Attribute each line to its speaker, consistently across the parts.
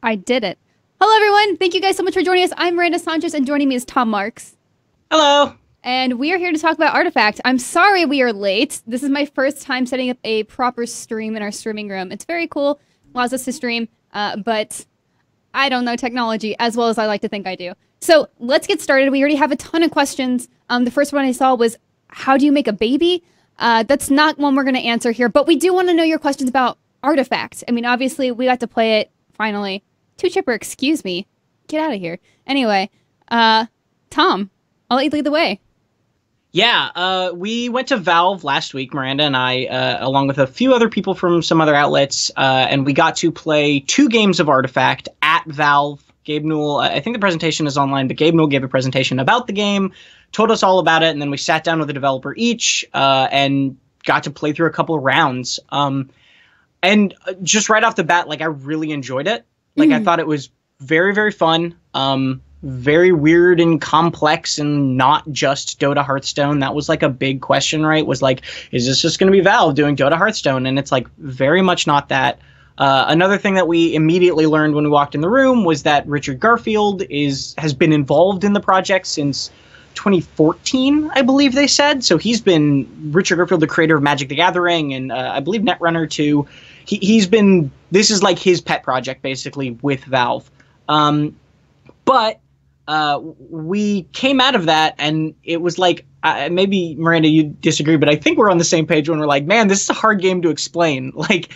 Speaker 1: I did it. Hello, everyone. Thank you guys so much for joining us. I'm Miranda Sanchez, and joining me is Tom Marks.
Speaker 2: Hello.
Speaker 1: And we are here to talk about Artifact. I'm sorry we are late. This is my first time setting up a proper stream in our streaming room. It's very cool. Allows us to stream, but I don't know technology as well as I like to think I do. So let's get started. We already have a ton of questions. The first one I saw was, how do you make a baby? That's not one we're going to answer here, but we do want to know your questions about Artifact. I mean, obviously, we got to play it finally. Too Chipper, excuse me. Get out of here. Anyway, Tom, I'll let you lead the way.
Speaker 2: Yeah, we went to Valve last week, Miranda and I, along with a few other people from some other outlets, and we got to play 2 games of Artifact at Valve. Gabe Newell, I think the presentation is online, but Gabe Newell gave a presentation about the game, told us all about it, and then we sat down with a developer each and got to play through a couple of rounds. And just right off the bat, like, I really enjoyed it. Like, I thought it was very, very fun, very weird and complex and not just Dota Hearthstone. That was, like, a big question, right? Was, like, is this just going to be Valve doing Dota Hearthstone? And it's, like, very much not that. Another thing that we immediately learned when we walked in the room was that Richard Garfield has been involved in the project since 2014, I believe they said. So he's been Richard Garfield, the creator of Magic the Gathering, and I believe Netrunner too. He's been, this is like his pet project basically with Valve. But we came out of that and it was like, maybe Miranda, you disagree, but I think we're on the same page when we're like, man, this is a hard game to explain. Like,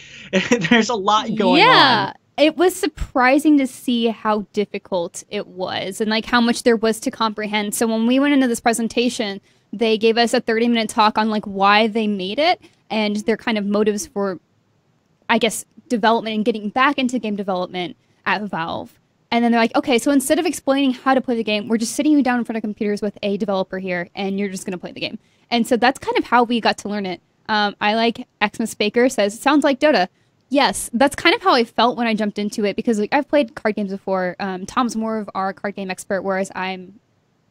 Speaker 2: there's a lot going on.
Speaker 1: Yeah, it was surprising to see how difficult it was and like how much there was to comprehend. So when we went into this presentation, they gave us a 30-minute talk on like why they made it and their kind of motives for, I guess, development and getting back into game development at Valve. And then they're like, okay, so instead of explaining how to play the game, we're just sitting you down in front of computers with a developer here, and you're just going to play the game. And so that's kind of how we got to learn it. I like Xmas Baker says, sounds like Dota. Yes, that's kind of how I felt when I jumped into it, because like I've played card games before. Tom's more of our card game expert, whereas I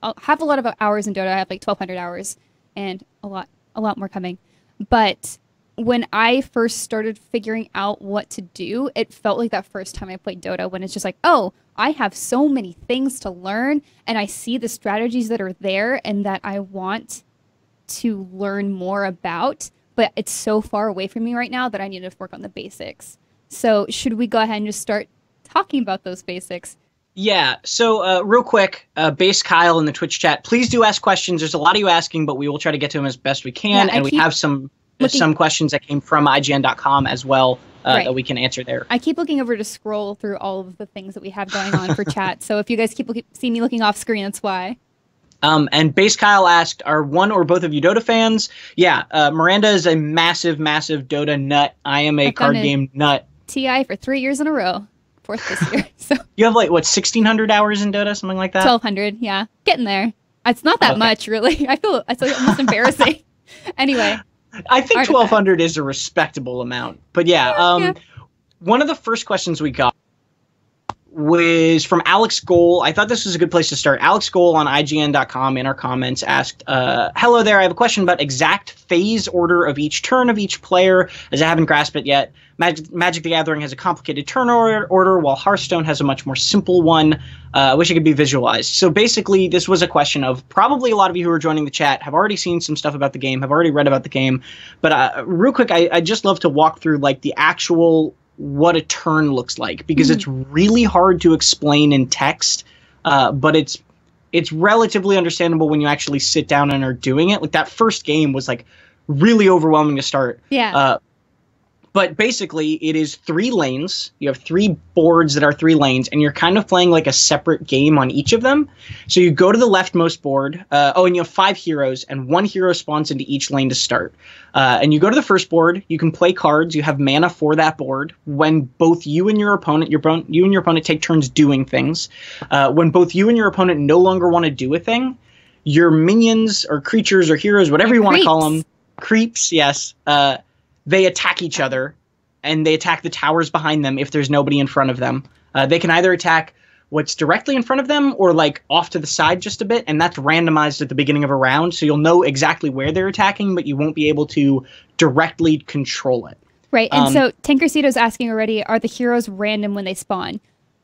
Speaker 1: have a lot of hours in Dota. I have like 1,200 hours and a lot more coming. But when I first started figuring out what to do, it felt like that first time I played Dota when it's just like, oh, I have so many things to learn and I see the strategies that are there and that I want to learn more about, but it's so far away from me right now that I need to work on the basics. So should we go ahead and just start talking about those basics?
Speaker 2: Yeah, so real quick, Base Kyle in the Twitch chat, please do ask questions. There's a lot of you asking, but we will try to get to them as best we can, and we have some questions that came from IGN.com as well that we can answer there.
Speaker 1: I keep looking over to scroll through all of the things that we have going on for chat. So if you guys see me looking off screen, that's why.
Speaker 2: And Base Kyle asked, are one or both of you Dota fans? Yeah, Miranda is a massive, massive Dota nut. I am a card game nut.
Speaker 1: TI for 3 years in a row. 4th this year. So
Speaker 2: you have like, what, 1,600 hours in Dota? Something like that?
Speaker 1: 1,200, yeah. Getting there. It's not that much, really. I feel it's almost embarrassing. Anyway.
Speaker 2: I think 1,200 is a respectable amount. But yeah, one of the first questions we got was from Alex Goal. I thought this was a good place to start. Alex Goal on IGN.com in our comments asked, hello there, I have a question about exact phase order of each turn of each player, as I haven't grasped it yet. Magic the Gathering has a complicated turn order, while Hearthstone has a much more simple one. I wish it could be visualized. So basically, this was a question of probably a lot of you who are joining the chat have already seen some stuff about the game, have already read about the game. But real quick, I'd just love to walk through like the actual what a turn looks like, because it's really hard to explain in text, but it's relatively understandable when you actually sit down and are doing it. Like that first game was like really overwhelming to start.
Speaker 1: Yeah.
Speaker 2: But basically, it is 3 lanes. You have 3 boards that are 3 lanes, and you're kind of playing like a separate game on each of them. So you go to the leftmost board. And you have 5 heroes, and 1 hero spawns into each lane to start. And you go to the first board. You can play cards. You have mana for that board. When both you and your opponent, take turns doing things. When both you and your opponent no longer want to do a thing, your minions or creatures or heroes, whatever you want to call them, creeps, yes. They attack each other, and they attack the towers behind them if there's nobody in front of them. They can either attack what's directly in front of them or like off to the side just a bit, and that's randomized at the beginning of a round, so you'll know exactly where they're attacking, but you won't be able to directly control it.
Speaker 1: Right, and so Tinkercedo's asking already, are the heroes random when they spawn?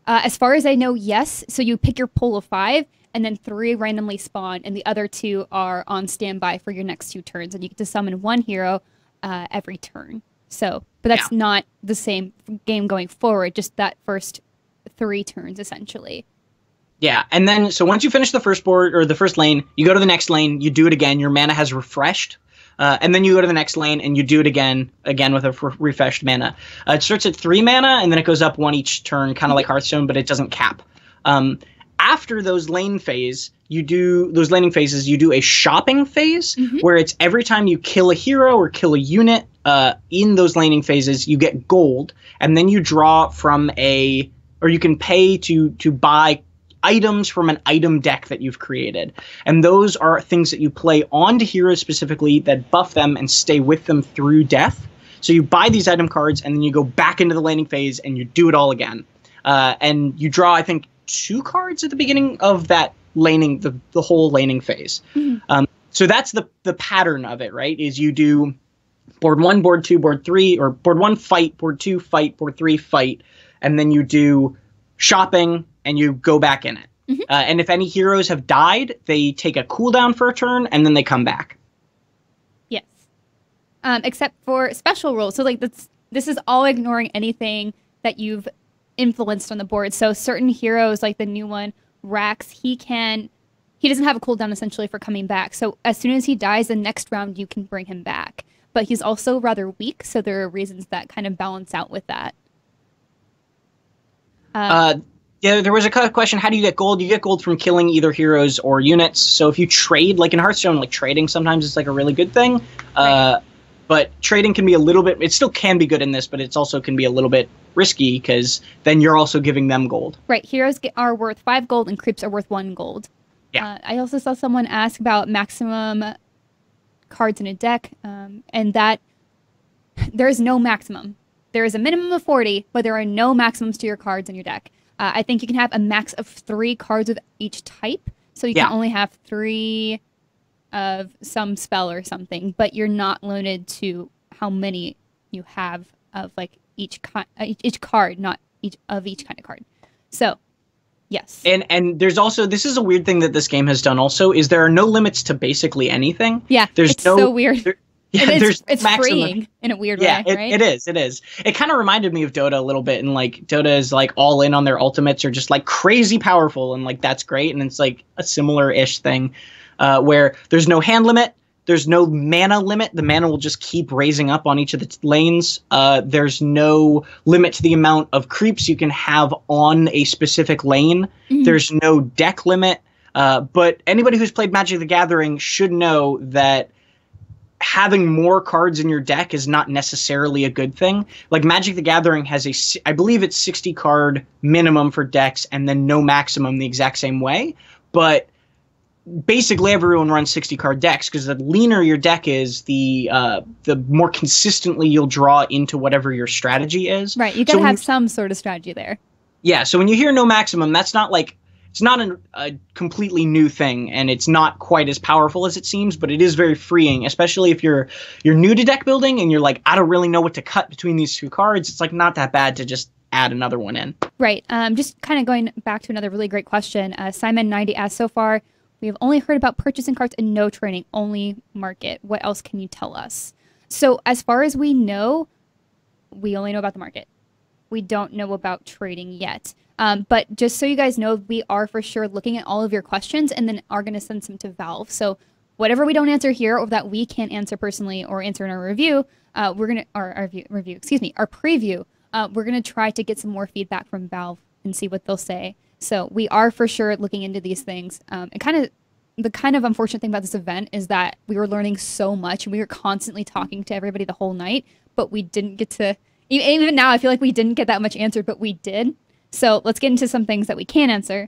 Speaker 1: As far as I know, yes. So you pick your pool of 5, and then 3 randomly spawn, and the other 2 are on standby for your next 2 turns, and you get to summon 1 hero every turn. So, but that's not the same game going forward, just that first 3 turns, essentially.
Speaker 2: Yeah, and then, so once you finish the first board, or the first lane, you go to the next lane, you do it again, your mana has refreshed, and then you go to the next lane, and you do it again with a refreshed mana. It starts at 3 mana, and then it goes up 1 each turn, kind of like Hearthstone, but it doesn't cap. After those laning phases, you do a shopping phase, where it's every time you kill a hero or kill a unit in those laning phases, you get gold, and then you draw from or you can pay to buy items from an item deck that you've created. And those are things that you play onto heroes specifically that buff them and stay with them through death. So you buy these item cards, and then you go back into the laning phase, and you do it all again. And you draw, I think, 2 cards at the beginning of that laning, the whole laning phase. So that's the pattern of it, right? Is you do board 1, board 2, board 3, or board 1 fight, board 2 fight, board 3 fight, and then you do shopping and you go back in it. And if any heroes have died, they take a cooldown for a turn and then they come back.
Speaker 1: Yes. Except for special rules. So like this is all ignoring anything that you've influenced on the board. So certain heroes, like the new one, Rax, he doesn't have a cooldown essentially for coming back. So as soon as he dies, the next round you can bring him back. But he's also rather weak, so there are reasons that kind of balance out with that.
Speaker 2: Yeah, there was a question, how do you get gold? You get gold from killing either heroes or units. So if you trade, like in Hearthstone, like trading sometimes is like a really good thing. Right. But trading can be a little bit, it still can be good in this, but it's also can be a little bit risky because then you're also giving them gold.
Speaker 1: Right, heroes are worth 5 gold and creeps are worth 1 gold.
Speaker 2: Yeah.
Speaker 1: I also saw someone ask about maximum cards in a deck, and that there is no maximum. There is a minimum of 40, but there are no maximums to your cards in your deck. I think you can have a max of 3 cards of each type, so you can only have 3 of some spell or something, but you're not limited to how many you have of like each card, not each kind of card. So, yes. And
Speaker 2: there's also, this is a weird thing that this game has done also, is there are no limits to basically anything.
Speaker 1: Yeah, it's so weird. It's freeing in a weird way, right?
Speaker 2: It is. It kind of reminded me of Dota a little bit, and like Dota is like all in on their ultimates are just like crazy powerful, and like that's great, and it's like a similar-ish thing where there's no hand limit, there's no mana limit. The mana will just keep raising up on each of the lanes. There's no limit to the amount of creeps you can have on a specific lane. There's no deck limit, but anybody who's played Magic the Gathering should know that having more cards in your deck is not necessarily a good thing. Like Magic the Gathering has I believe it's 60 card minimum for decks and then no maximum the exact same way. But basically everyone runs 60 card decks because the leaner your deck is, the more consistently you'll draw into whatever your strategy is.
Speaker 1: Right. You got to have some sort of strategy there. Yeah.
Speaker 2: So when you hear no maximum, that's not like, it's not a completely new thing, and it's not quite as powerful as it seems, but it is very freeing, especially if you're new to deck building and you're like, I don't really know what to cut between these 2 cards. It's like not that bad to just add another one in.
Speaker 1: Right. Just kind of going back to another really great question. Simon90 asked, so far, we have only heard about purchasing cards and no trading, only market. What else can you tell us? So as far as we know, we only know about the market. We don't know about trading yet. But just so you guys know, we are for sure looking at all of your questions and then are going to send some to Valve. So whatever we don't answer here or that we can't answer personally or answer in our review, our preview, we're going to try to get some more feedback from Valve and see what they'll say. So we are for sure looking into these things. And the kind of unfortunate thing about this event is that we were learning so much. We were constantly talking to everybody the whole night, but we didn't get to, even now I feel like we didn't get that much answered, but we did. So let's get into some things that we can answer.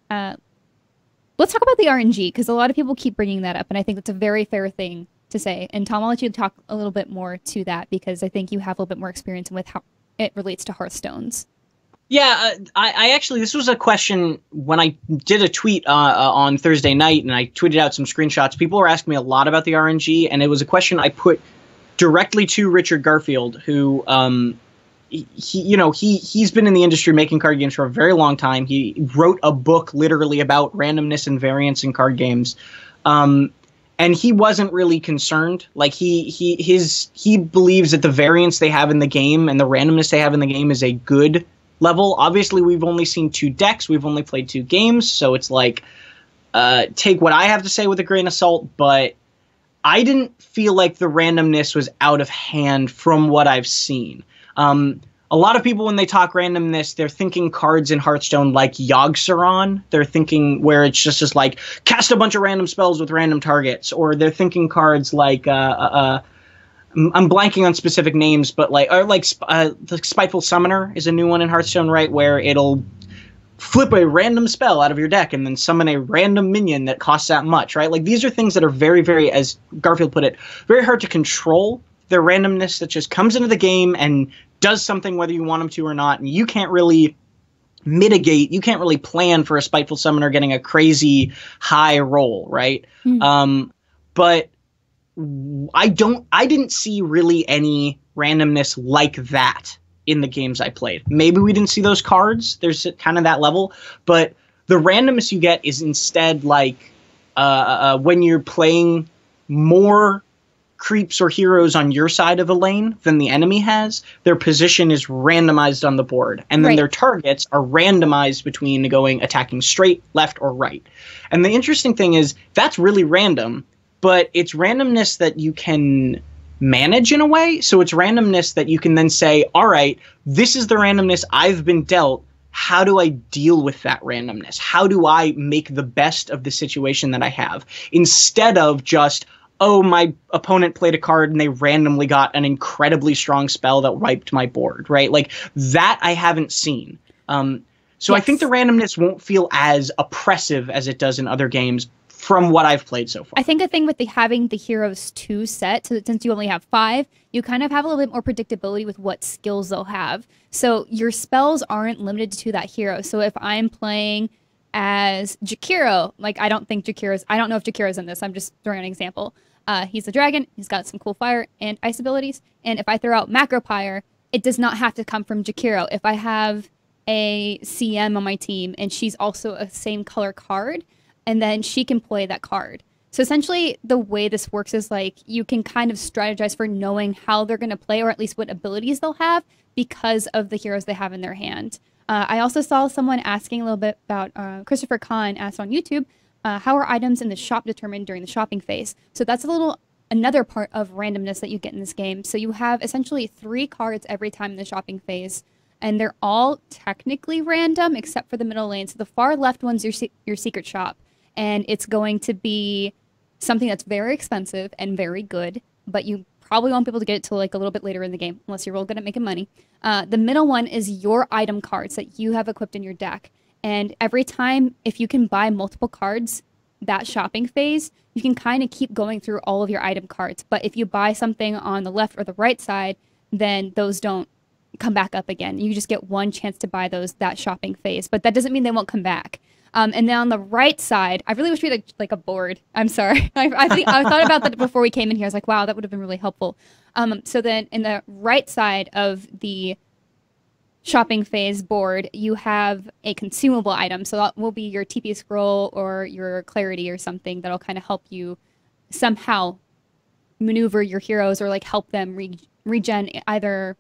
Speaker 1: Let's talk about the RNG, because a lot of people keep bringing that up, and I think that's a very fair thing to say. And Tom, I'll let you talk a little bit more to that, because I think you have a little bit more experience with how it relates to Hearthstones.
Speaker 2: Yeah, I actually, this was a question when I did a tweet on Thursday night, and I tweeted out some screenshots. People were asking me a lot about the RNG, and it was a question I put directly to Richard Garfield, who he's been in the industry making card games for a very long time. He wrote a book literally about randomness and variance in card games. And he wasn't really concerned. Like he believes that the variance they have in the game and the randomness they have in the game is a good level. Obviously, we've only seen 2 decks. We've only played 2 games. So it's like, take what I have to say with a grain of salt. But I didn't feel like the randomness was out of hand from what I've seen. A lot of people, when they talk randomness, they're thinking cards in Hearthstone like Yogg-Saron. They're thinking where it's just like cast a bunch of random spells with random targets, or they're thinking cards like I'm blanking on specific names, but the Spiteful Summoner is a new one in Hearthstone, right? Where it'll flip a random spell out of your deck and then summon a random minion that costs that much, right? Like these are things that are very, very, as Garfield put it, very hard to control. Their randomness that just comes into the game and does something whether you want them to or not, and you can't really mitigate, you can't really plan for a Spiteful Summoner getting a crazy high roll, right? But I didn't see really any randomness like that in the games I played. Maybe we didn't see those cards, there's kind of that level, but the randomness you get is instead like when you're playing more creeps or heroes on your side of a lane than the enemy has, their position is randomized on the board. And then their targets are randomized between attacking straight, left, or right. And the interesting thing is that's really random, but it's randomness that you can manage in a way. So it's randomness that you can then say, all right, this is the randomness I've been dealt. How do I deal with that randomness? How do I make the best of the situation that I have? Instead of just, oh, my opponent played a card and they randomly got an incredibly strong spell that wiped my board, right? Like that I haven't seen. So I think the randomness won't feel as oppressive as it does in other games from what I've played so far.
Speaker 1: I think the thing with having the heroes 2 set, so since you only have 5, you kind of have a little bit more predictability with what skills they'll have. So your spells aren't limited to that hero. So if I'm playing as Jakiro, like I don't know if Jakiro's in this, I'm just throwing an example. He's a dragon, he's got some cool fire and ice abilities, and if I throw out Macropyre, it does not have to come from Jakiro. If I have a CM on my team and she's also a same color card, and then she can play that card. So essentially the way this works is like you can kind of strategize for knowing how they're going to play, or at least what abilities they'll have because of the heroes they have in their hand. I also saw someone asking a little bit about, Christopher Kahn asked on YouTube, how are items in the shop determined during the shopping phase? So that's another part of randomness that you get in this game. So you have essentially 3 cards every time in the shopping phase, and they're all technically random except for the middle lane. So the far left one's your secret shop, and it's going to be something that's very expensive and very good, but you probably won't be able to get it till like a little bit later in the game unless you're real good at making money. The middle one is your item cards that you have equipped in your deck. And every time, if you can buy multiple cards that shopping phase, you can kind of keep going through all of your item cards. But if you buy something on the left or the right side, then those don't come back up again. You just get one chance to buy that shopping phase. But that doesn't mean they won't come back. And then on the right side, I really wish we had like a board. I'm sorry. I thought about that before we came in here. I was like, wow, that would have been really helpful. So then in the right side of the shopping phase board, you have a consumable item. So that will be your TP scroll or your clarity or something that'll kind of help you somehow maneuver your heroes or like help them regen either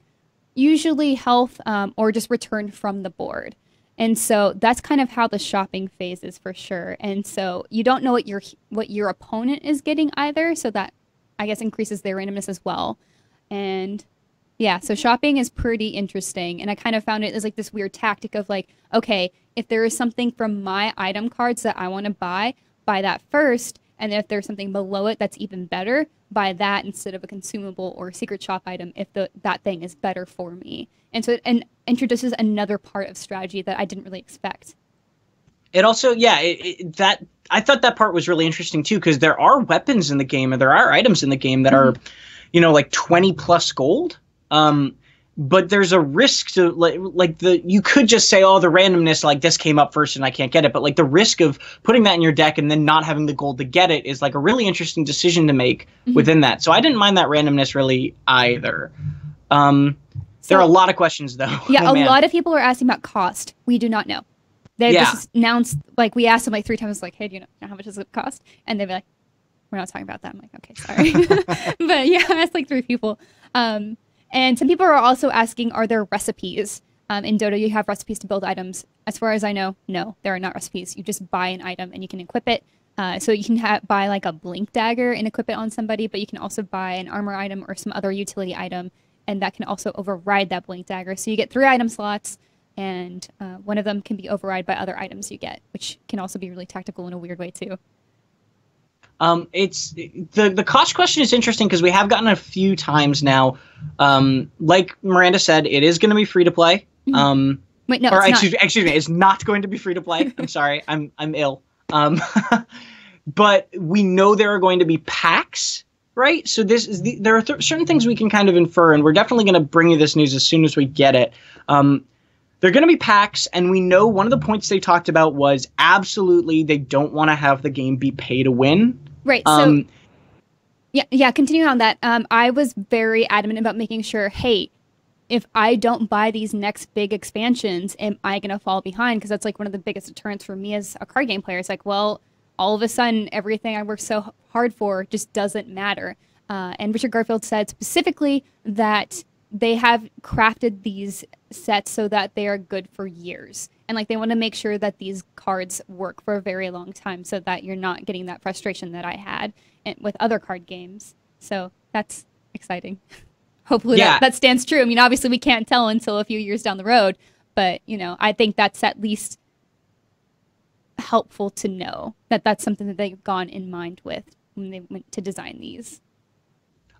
Speaker 1: usually health or just return from the board. And so that's kind of how the shopping phase is for sure. And so you don't know what your opponent is getting either. So that, I guess, increases their randomness as well. And yeah, so shopping is pretty interesting. And I kind of found it as like this weird tactic of like, okay, if there is something from my item cards that I want to buy that first. And if there's something below it that's even better, buy that instead of a consumable or secret shop item if that thing is better for me. And so it introduces another part of strategy that I didn't really expect.
Speaker 2: It also, I thought that part was really interesting too, because there are weapons in the game and there are items in the game that are, like 20 plus gold. But there's a risk to you could just say, oh, the randomness, like this came up first and I can't get it. But like the risk of putting that in your deck and then not having the gold to get it is like a really interesting decision to make within that. So I didn't mind that randomness really either. There are a lot of questions, though.
Speaker 1: Yeah, a lot of people are asking about cost. We do not know. They just announced, like, we asked them like 3 times, like, hey, do you know how much does it cost? And they'd be like, we're not talking about that. I'm like, okay, sorry. But yeah, I asked like 3 people. And some people are also asking, are there recipes? In Dota, you have recipes to build items. As far as I know, no, there are not recipes. You just buy an item and you can equip it. So you can buy like a blink dagger and equip it on somebody, but you can also buy an armor item or some other utility item, and that can also override that blink dagger. So you get 3 item slots, and one of them can be override by other items you get, which can also be really tactical in a weird way too.
Speaker 2: It's the cost question is interesting because we have gotten a few times now. Like Miranda said, it is going to be free to play.
Speaker 1: Wait, no,
Speaker 2: excuse me, it's not going to be free to play. I'm sorry, I'm ill. But we know there are going to be packs, right? So there are certain things we can kind of infer, and we're definitely going to bring you this news as soon as we get it. They're going to be packs, and we know one of the points they talked about was absolutely they don't want to have the game be pay to win.
Speaker 1: Right. So yeah. Continuing on that, I was very adamant about making sure, hey, if I don't buy these next big expansions, am I going to fall behind? Because that's like one of the biggest deterrents for me as a card game player. It's like, well, all of a sudden, everything I worked so hard for just doesn't matter. And Richard Garfield said specifically that they have crafted these sets so that they are good for years. And like they want to make sure that these cards work for a very long time so that you're not getting that frustration that I had with other card games. So that's exciting. Hopefully that stands true. I mean, obviously we can't tell until a few years down the road, but you know, I think that's at least helpful to know that that's something that they've gone in mind with when they went to design these.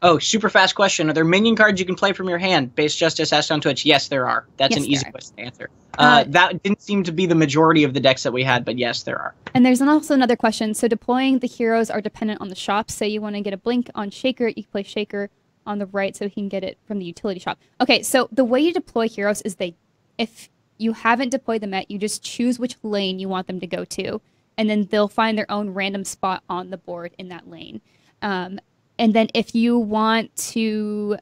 Speaker 1: Oh,
Speaker 2: super fast question. Are there minion cards you can play from your hand? Base Justice asked on Twitch. Yes, there are. That's an easy question to answer. That didn't seem to be the majority of the decks that we had, but yes, there are.
Speaker 1: And there's also another question. So deploying the heroes are dependent on the shop. Say you want to get a blink on Shaker, you can play Shaker on the right so he can get it from the utility shop. Okay, so the way you deploy heroes is if you haven't deployed them yet, you just choose which lane you want them to go to, and then they'll find their own random spot on the board in that lane. And then if you want to,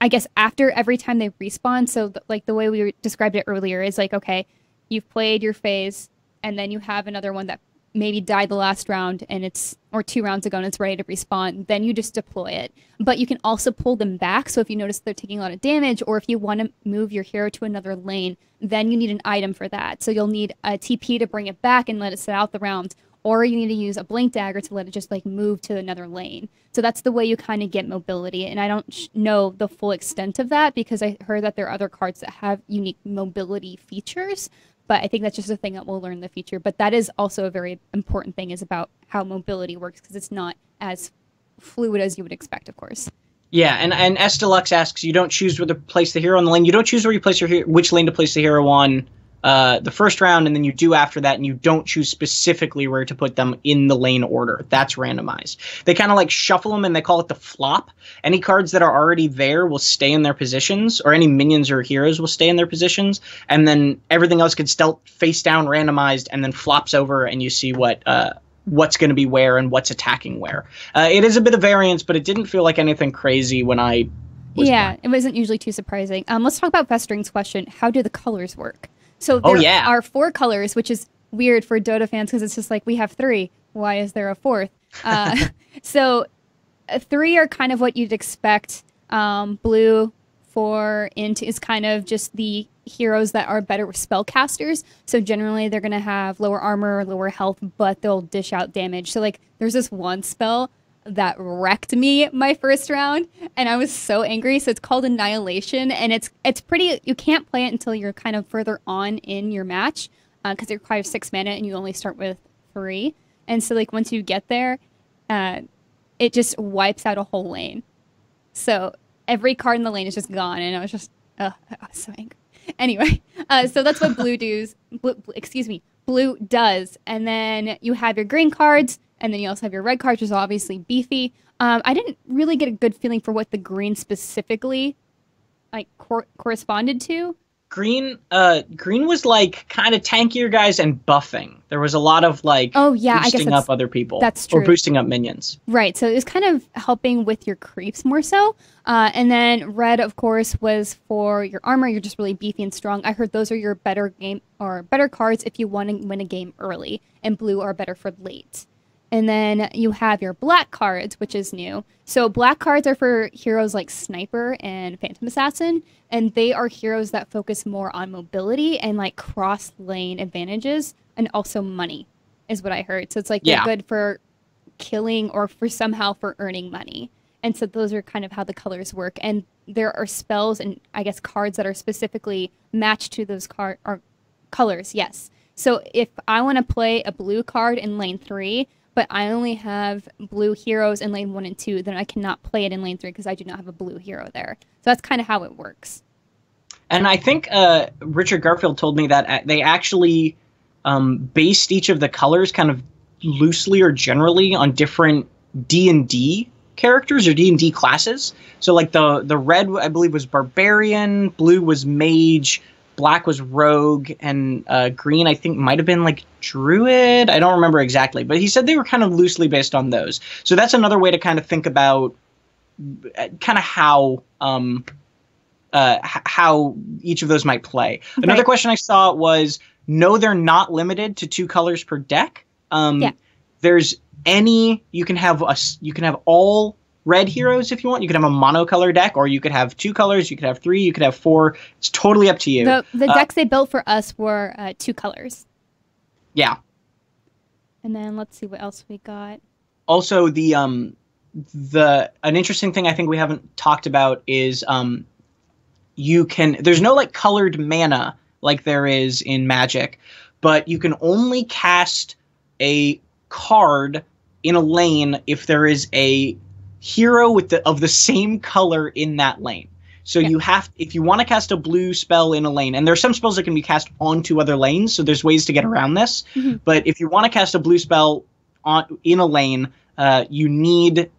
Speaker 1: I guess after every time they respawn, so like the way we described it earlier is like, okay, you've played your phase, and then you have another one that maybe died the last round or 2 rounds ago and it's ready to respawn, then you just deploy it. But you can also pull them back. So if you notice they're taking a lot of damage, or if you want to move your hero to another lane, then you need an item for that. So you'll need a TP to bring it back and let it sit out the round, or you need to use a blink dagger to let it just like move to another lane. So that's the way you kind of get mobility. And I don't know the full extent of that because I heard that there are other cards that have unique mobility features. But I think that's just a thing that we'll learn in the future. But that is also a very important thing, is about how mobility works, because it's not as fluid as you would expect, of course.
Speaker 2: Yeah, and S Deluxe asks, you don't choose where to place the hero on the lane. You don't choose where you place which lane to place the hero on the first round, and then you do after that, and you don't choose specifically where to put them in the lane order. That's randomized. They kind of like shuffle them, and they call it the flop. Any cards that are already there will stay in their positions, or any minions or heroes will stay in their positions, and then everything else gets dealt face down, randomized, and then flops over, and you see what's going to be where and what's attacking where. It is a bit of variance, but it didn't feel like anything crazy when I was playing.
Speaker 1: It wasn't usually too surprising. Let's talk about Festering's question. How do the colors work? So there are 4 colors, which is weird for Dota fans because it's just like, we have 3. Why is there a 4th? So 3 are kind of what you'd expect. Blue for int is kind of just the heroes that are better with spellcasters. So generally they're going to have lower armor, lower health, but they'll dish out damage. So like there's this one spell that wrecked me my first round, and I was so angry. So it's called Annihilation, and it's pretty, you can't play it until you're kind of further on in your match because it requires 6 mana and you only start with 3. And so like once you get there, it just wipes out a whole lane. So every card in the lane is just gone, and I was just I was so angry. Anyway, so that's what blue does. And then you have your green cards, and then you also have your red cards, which is obviously beefy. I didn't really get a good feeling for what the green specifically like corresponded to.
Speaker 2: Green was like kind of tankier guys and buffing. There was a lot of like boosting up other people.
Speaker 1: That's true.
Speaker 2: Or boosting up minions.
Speaker 1: Right. So it was kind of helping with your creeps more so. And then red, of course, was for your armor. You're just really beefy and strong. I heard those are your better cards if you want to win a game early. And blue are better for late. And then you have your black cards, which is new. So black cards are for heroes like Sniper and Phantom Assassin, and they are heroes that focus more on mobility and like cross lane advantages, and also money, is what I heard. So it's like they're good for killing or for earning money. And so those are kind of how the colors work. And there are spells and I guess cards that are specifically matched to those colors. Yes. So if I want to play a blue card in lane 3, but I only have blue heroes in lane 1 and 2, then I cannot play it in lane 3 because I do not have a blue hero there. So that's kind of how it works.
Speaker 2: And I think Richard Garfield told me that they actually based each of the colors kind of loosely or generally on different D&D characters or D&D classes. So like the red, I believe, was Barbarian, blue was Mage, black was Rogue, and green, I think, might have been like Druid. I don't remember exactly, but he said they were kind of loosely based on those. So that's another way to kind of think about kind of how each of those might play. Okay. Another question I saw was, no, they're not limited to 2 colors per deck. There's you can have all red heroes if you want. You could have a monocolor deck, or you could have 2 colors, you could have 3, you could have 4. It's totally up to you.
Speaker 1: The decks they built for us were 2 colors.
Speaker 2: Yeah.
Speaker 1: And then let's see what else we got.
Speaker 2: Also, an interesting thing I think we haven't talked about is there's no like colored mana like there is in Magic, but you can only cast a card in a lane if there is a hero of the same color in that lane. So if you want to cast a blue spell in a lane, and there's some spells that can be cast onto other lanes, so there's ways to get around this. Mm-hmm. But if you want to cast a blue spell in a lane, you need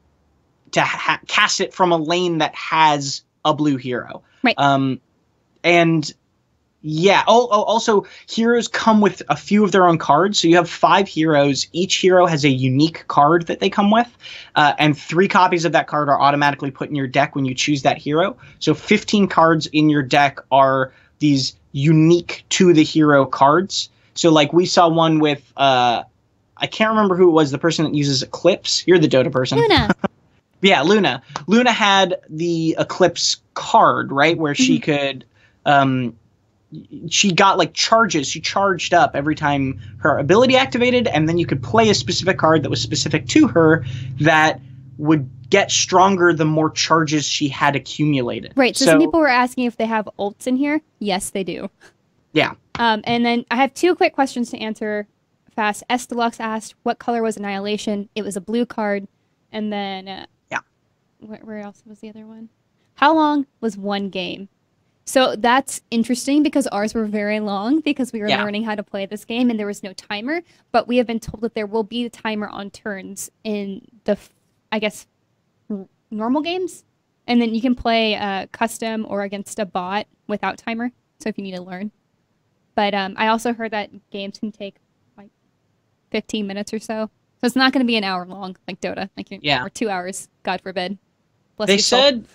Speaker 2: to cast it from a lane that has a blue hero.
Speaker 1: Right.
Speaker 2: And yeah. Also, heroes come with a few of their own cards. So you have 5 heroes. Each hero has a unique card that they come with. And 3 copies of that card are automatically put in your deck when you choose that hero. So 15 cards in your deck are these unique to the hero cards. So like we saw one with, I can't remember who it was, the person that uses Eclipse. You're the Dota person.
Speaker 1: Luna.
Speaker 2: Yeah, Luna. Luna had the Eclipse card, right? Where she could... she got like charges. She charged up every time her ability activated, and then you could play a specific card that was specific to her that would get stronger the more charges she had accumulated.
Speaker 1: Right. So some people were asking if they have ults in here. Yes, they do.
Speaker 2: Yeah.
Speaker 1: And then I have 2 quick questions to answer fast. S Deluxe asked, what color was Annihilation? It was a blue card. And then where else was the other one? How long was one game? So that's interesting because ours were very long because we were learning how to play this game and there was no timer. But we have been told that there will be a timer on turns in the, I guess, normal games. And then you can play custom or against a bot without timer. So if you need to learn. But I also heard that games can take like 15 minutes or so. So it's not going to be an hour long like Dota, or 2 hours, God forbid.
Speaker 2: They said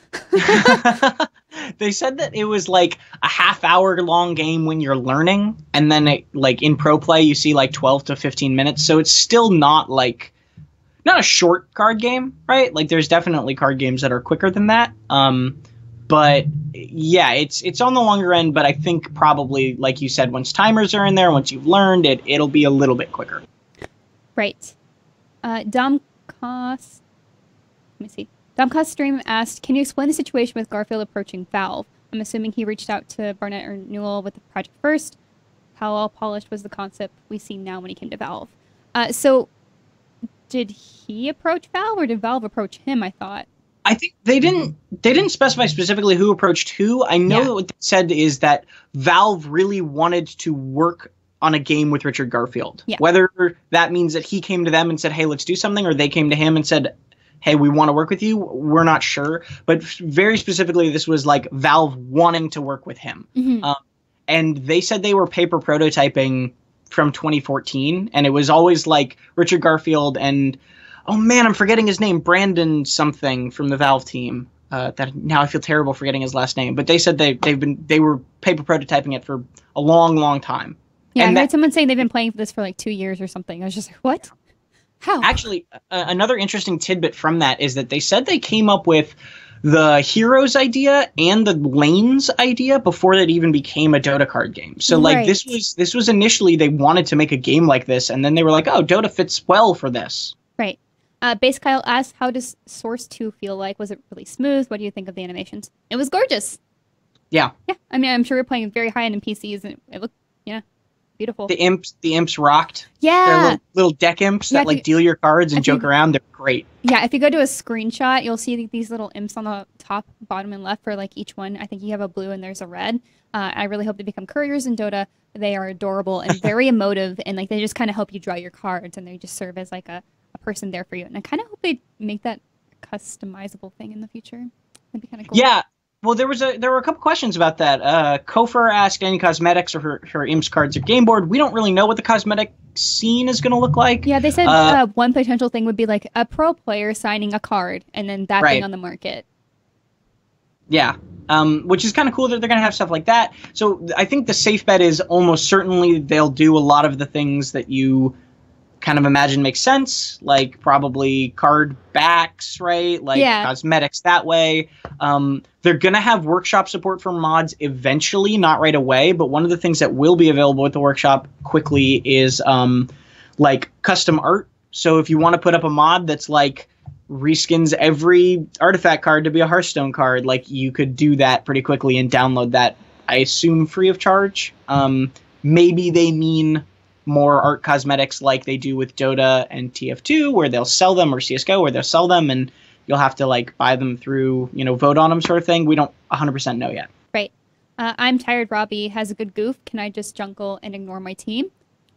Speaker 2: they said that it was like a half-hour long game when you're learning, and then like in pro play you see like 12 to 15 minutes. So it's still not a short card game, right? Like there's definitely card games that are quicker than that. But yeah, it's on the longer end. But I think probably, like you said, once timers are in there, once you've learned it, it'll be a little bit quicker.
Speaker 1: Right. Domcos. Let me see. Domcos Stream asked, can you explain the situation with Garfield approaching Valve? I'm assuming he reached out to Barnett or Newell with the project first. How all polished was the concept we see now when he came to Valve? So did he approach Valve or did Valve approach him, I thought?
Speaker 2: I think they didn't specify specifically who approached who. I know that what they said is that Valve really wanted to work on a game with Richard Garfield. Yeah. Whether that means that he came to them and said, hey, let's do something, or they came to him and said, hey, we want to work with you, we're not sure. But very specifically, this was like Valve wanting to work with him. Mm-hmm. and they said they were paper prototyping from 2014, and it was always like Richard Garfield and, oh man, I'm forgetting his name, Brandon something from the Valve team. That now I feel terrible forgetting his last name, but they said they were paper prototyping it for a long, long time.
Speaker 1: Yeah,
Speaker 2: and
Speaker 1: I heard someone saying they've been playing this for like 2 years or something. I was just like, what? How?
Speaker 2: Actually, another interesting tidbit from that is that they said they came up with the heroes idea and the lanes idea before it even became a Dota card game. So like
Speaker 1: Right.
Speaker 2: this was initially they wanted to make a game like this, and then they were like, oh, Dota fits well for this.
Speaker 1: Right. Base Kyle asked, how does Source 2 feel like? Was it really smooth? What do you think of the animations? It was gorgeous.
Speaker 2: Yeah.
Speaker 1: Yeah. I mean, I'm sure we're playing very high-end PCs, and it looked, yeah, beautiful.
Speaker 2: The imps rocked.
Speaker 1: Yeah.
Speaker 2: They're little deck imps
Speaker 1: Yeah,
Speaker 2: that like deal your cards and
Speaker 1: if
Speaker 2: joke
Speaker 1: you-
Speaker 2: around. They're great.
Speaker 1: Yeah, if you go to a screenshot, you'll see these little imps on the top, bottom, and left for like each one. I think you have a blue and there's a red. I really hope they become couriers in Dota. They are adorable and very emotive, and like they just kind of help you draw your cards, and they just serve as like a person there for you. And I kind of hope they make that a customizable thing in the future. That'd be kind of cool.
Speaker 2: Yeah. Well, there were a couple questions about that. Kofer asked any cosmetics for her imps cards or game board. We don't really know what the cosmetic scene is going to look like.
Speaker 1: Yeah, they said one potential thing would be like a pro player signing a card and then that being on the market.
Speaker 2: Yeah, which is kind of cool that they're going to have stuff like that. So I think the safe bet is almost certainly they'll do a lot of the things that you kind of imagine makes sense, like probably card backs, right? Like cosmetics that way. They're going to have workshop support for mods eventually, not right away. But one of the things that will be available with the workshop quickly is like custom art. So if you want to put up a mod that's like reskins every artifact card to be a Hearthstone card, like you could do that pretty quickly and download that, I assume, free of charge. Maybe they mean more art cosmetics like they do with Dota and TF2, where they'll sell them, or CSGO, where they'll sell them and you'll have to like buy them through, vote on them sort of thing. We don't 100% know yet.
Speaker 1: Right. I'm tired. Robbie has a good goof. Can I just jungle and ignore my team?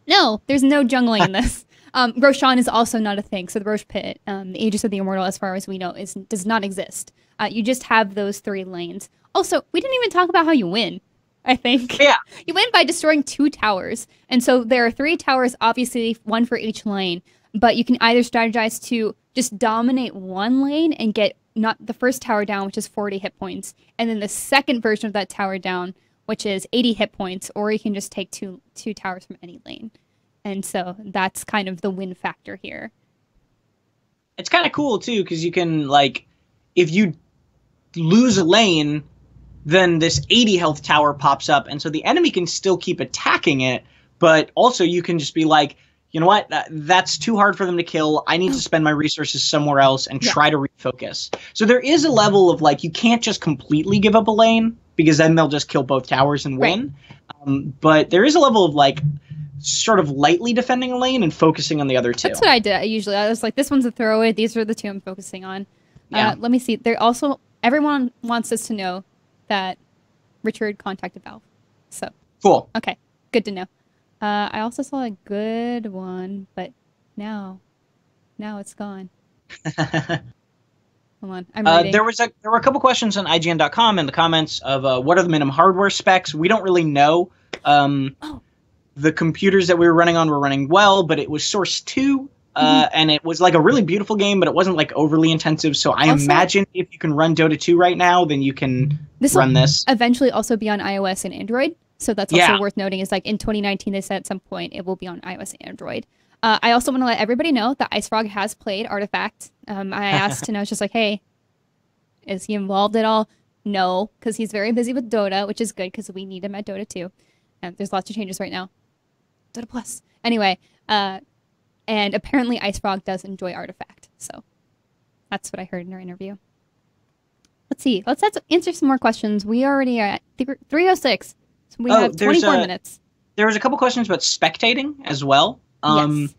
Speaker 1: No, there's no jungling in this. Roshan is also not a thing. So the Roche Pit, the Aegis of the Immortal, as far as we know, does not exist. You just have those 3 lanes. Also, we didn't even talk about how you win, I think.
Speaker 2: Yeah.
Speaker 1: You win by destroying 2 towers. And so there are 3 towers, obviously, 1 for each lane. But you can either strategize to just dominate one lane and get not the first tower down, which is 40 hit points, and then the second version of that tower down, which is 80 hit points, or you can just take two towers from any lane. And so that's kind of the win factor here.
Speaker 2: It's kind of cool, too, because you can, like, if you lose a lane, then this 80 health tower pops up, and so the enemy can still keep attacking it, but also you can just be like, you know what, that's too hard for them to kill. I need to spend my resources somewhere else and try to refocus. So there is a level of, like, you can't just completely give up a lane, because then they'll just kill both towers and win. But there is a level of, like, sort of lightly defending a lane and focusing on the other 2.
Speaker 1: That's what I did usually. I was like, this one's a throwaway. These are the 2 I'm focusing on.
Speaker 2: Yeah.
Speaker 1: Let me see. There also, everyone wants us to know that Richard contacted Valve. So
Speaker 2: cool.
Speaker 1: Okay, good to know. I also saw a good one, but now it's gone. Hold on, I'm reading.
Speaker 2: There were a couple questions on IGN.com in the comments of what are the minimum hardware specs. We don't really know. The computers that we were running on were running well, but it was Source 2, and it was like a really beautiful game, but it wasn't like overly intensive. So I imagine if you can run Dota 2 right now, then you can run this.
Speaker 1: Eventually also be on iOS and Android. So that's also worth noting, is like in 2019, they said at some point it will be on iOS and Android. I also want to let everybody know that IceFrog has played Artifact. I asked, and I was just like, hey, is he involved at all? No, because he's very busy with Dota, which is good because we need him at Dota 2. There's lots of changes right now. Dota Plus. Anyway, and apparently IceFrog does enjoy Artifact. So that's what I heard in our interview. Let's see. Let's answer some more questions. We already are at 3:06. So we have 24 minutes.
Speaker 2: There was a couple questions about spectating as well.
Speaker 1: Yes.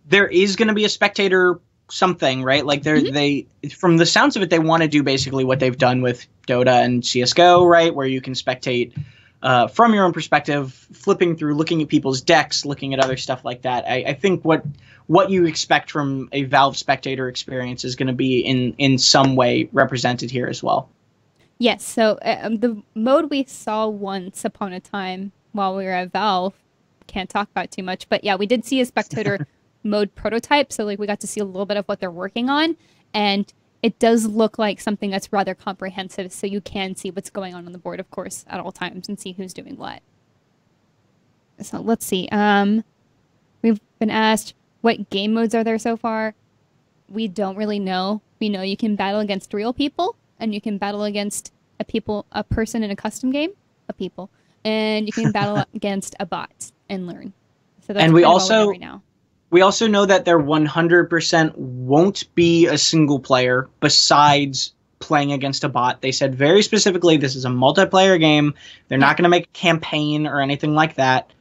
Speaker 2: There is going to be a spectator something, right? Like they, from the sounds of it, they want to do basically what they've done with Dota and CSGO, right? Where you can spectate from your own perspective, flipping through, looking at people's decks, looking at other stuff like that. I think what you expect from a Valve spectator experience is going to be in some way represented here as well.
Speaker 1: Yes, so the mode we saw once upon a time while we were at Valve, can't talk about too much, but yeah, we did see a spectator mode prototype, so like we got to see a little bit of what they're working on, and it does look like something that's rather comprehensive, so you can see what's going on the board, of course, at all times and see who's doing what. So let's see. We've been asked what game modes are there so far. We don't really know. We know you can battle against real people, and you can battle against a person in a custom game, and you can battle against a bot and learn. So that's
Speaker 2: and we also
Speaker 1: right now.
Speaker 2: We also know that there 100% won't be a single player besides playing against a bot. They said very specifically this is a multiplayer game. They're not going to make a campaign or anything like that.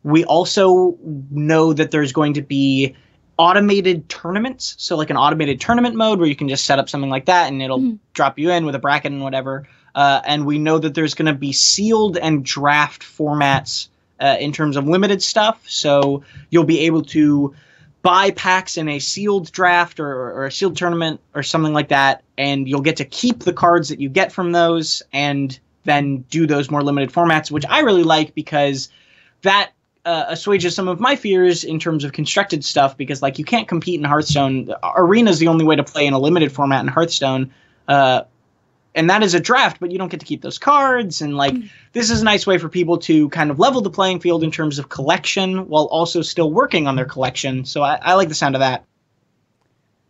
Speaker 2: We also know that there's going to be automated tournaments. So like an automated tournament mode where you can just set up something like that and it'll drop you in with a bracket and whatever. And we know that there's going to be sealed and draft formats in terms of limited stuff. So you'll be able to buy packs in a sealed draft or a sealed tournament or something like that. And you'll get to keep the cards that you get from those and then do those more limited formats, which I really like because that assuages some of my fears in terms of constructed stuff, because like you can't compete in Hearthstone. Arena is the only way to play in a limited format in Hearthstone, and that is a draft, but you don't get to keep those cards. And like this is a nice way for people to kind of level the playing field in terms of collection while also still working on their collection. So I like the sound of that.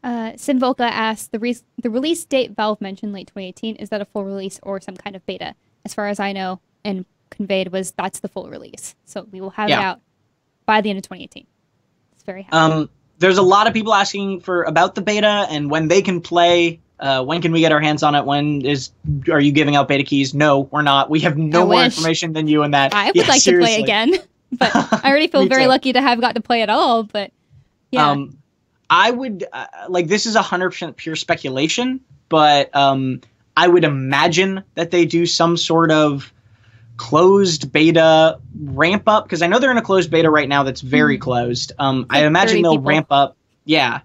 Speaker 1: Sinvolka asked, the release date Valve mentioned, late 2018, is that a full release or some kind of beta? As far as I know, and conveyed was that's the full release. So we will have it out by the end of 2018. It's very happy.
Speaker 2: There's a lot of people asking about the beta and when they can play. When can we get our hands on it? Are you giving out beta keys? No, we're not. We have no more information than you on that.
Speaker 1: I would like to play again, but I already feel very lucky to have got to play at all. But yeah,
Speaker 2: I would this is 100% pure speculation, but I would imagine that they do some sort of closed beta ramp up, because I know they're in a closed beta right now that's very closed. I imagine they'll ramp up. Yeah,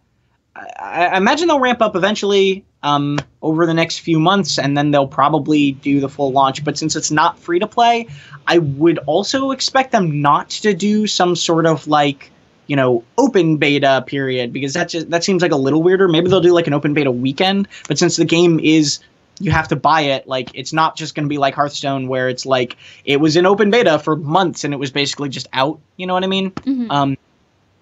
Speaker 2: I imagine they'll ramp up eventually over the next few months, and then they'll probably do the full launch. But since it's not free to play, I would also expect them not to do some sort of open beta period, because that seems like a little weirder. Maybe they'll do like an open beta weekend, but since the game is, you have to buy it, it's not just going to be like Hearthstone where it's like it was in open beta for months and it was basically just out. You know what I mean? Mm-hmm.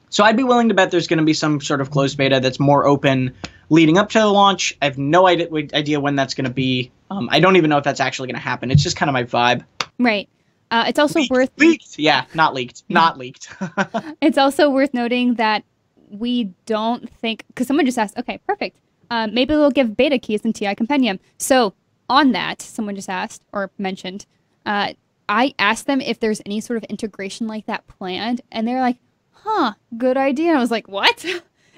Speaker 2: So I'd be willing to bet there's going to be some sort of closed beta that's more open leading up to the launch. I have no idea when that's going to be. I don't even know if that's actually going to happen. It's just kind of my vibe.
Speaker 1: Right. It's also
Speaker 2: leaked. Yeah, not leaked. Not leaked.
Speaker 1: It's also worth noting that we don't think, because someone just asked, okay, perfect. Maybe they'll give beta keys in TI Compendium. So on that, someone just asked or mentioned, I asked them if there's any sort of integration like that planned, and they're like, good idea. And I was like, what?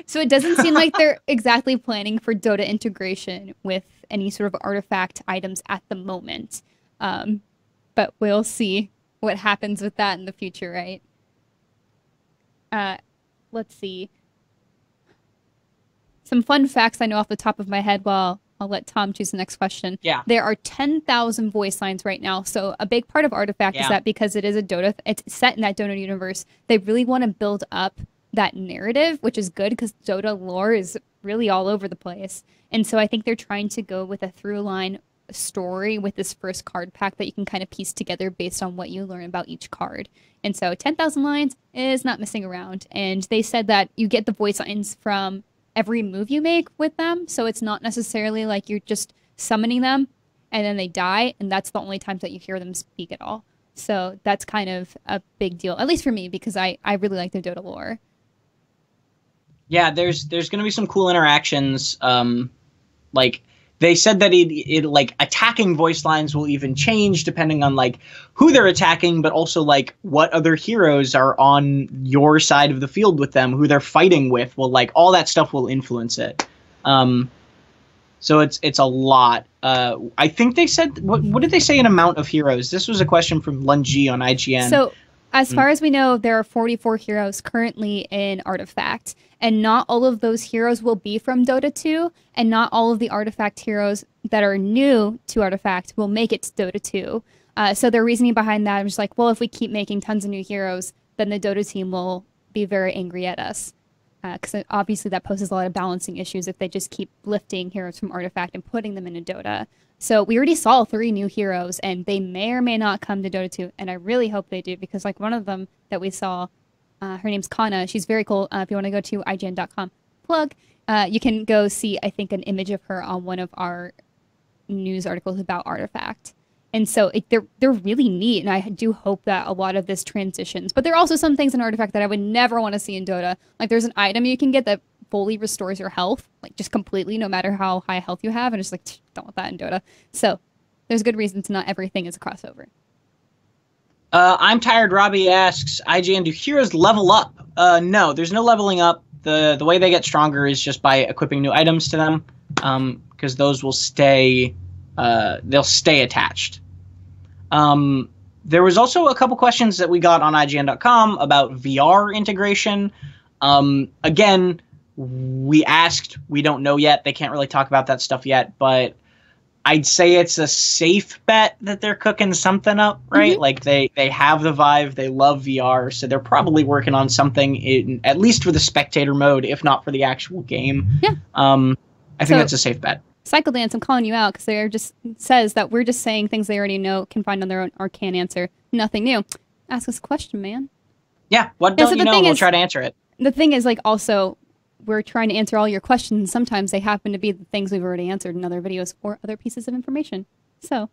Speaker 1: So it doesn't seem like they're exactly planning for Dota integration with any sort of artifact items at the moment. But we'll see what happens with that in the future, right? Let's see. Some fun facts I know off the top of my head. Well, I'll let Tom choose the next question.
Speaker 2: Yeah.
Speaker 1: There are 10,000 voice lines right now. So a big part of Artifact is that because it is a Dota, it's set in that Dota universe, they really want to build up that narrative, which is good because Dota lore is really all over the place. And so I think they're trying to go with a through line story with this first card pack that you can kind of piece together based on what you learn about each card. And so 10,000 lines is not messing around. And they said that you get the voice lines from every move you make with them, so it's not necessarily like you're just summoning them and then they die and that's the only time that you hear them speak at all. So that's kind of a big deal, at least for me, because I really like the Dota lore.
Speaker 2: Yeah, there's going to be some cool interactions. They said that it attacking voice lines will even change depending on who they're attacking, but also what other heroes are on your side of the field with them, who they're fighting with. Well, all that stuff will influence it. So it's a lot. I think they said what did they say in amount of heroes? This was a question from Lungi on IGN.
Speaker 1: So as far as we know, there are 44 heroes currently in Artifact, and not all of those heroes will be from Dota 2, and not all of the Artifact heroes that are new to Artifact will make it to Dota 2. So their reasoning behind that is like, well, if we keep making tons of new heroes, then the Dota team will be very angry at us. Because obviously that poses a lot of balancing issues if they just keep lifting heroes from Artifact and putting them into Dota. So we already saw 3 new heroes, and they may or may not come to Dota 2, and I really hope they do, because like one of them that we saw, her name's Kana. She's very cool. If you want to go to IGN.com, plug, you can go see, I think, an image of her on one of our news articles about Artifact. And so they're really neat, and I do hope that a lot of this transitions. But there are also some things in Artifact that I would never want to see in Dota. Like there's an item you can get that fully restores your health, like just completely, no matter how high health you have, and it's like, don't want that in Dota. So there's good reason to not everything is a crossover.
Speaker 2: I'm Tired Robbie asks, IGN, do heroes level up? No, there's no leveling up. The way they get stronger is just by equipping new items to them, because those will stay, they'll stay attached. There was also a couple questions that we got on IGN.com about VR integration. Again, we asked, we don't know yet. They can't really talk about that stuff yet, but I'd say it's a safe bet that they're cooking something up, right? Like they have the Vive, they love VR, so they're probably working on something at least for the spectator mode, if not for the actual game.
Speaker 1: Yeah.
Speaker 2: I think that's a safe bet.
Speaker 1: Cycle Dance, I'm calling you out because they just says that we're just saying things they already know, can find on their own, or can answer. Nothing new. Ask us a question, man.
Speaker 2: Yeah, what don't you know? We'll try to answer it.
Speaker 1: The thing is, like, also, we're trying to answer all your questions. Sometimes they happen to be the things we've already answered in other videos or other pieces of information. So,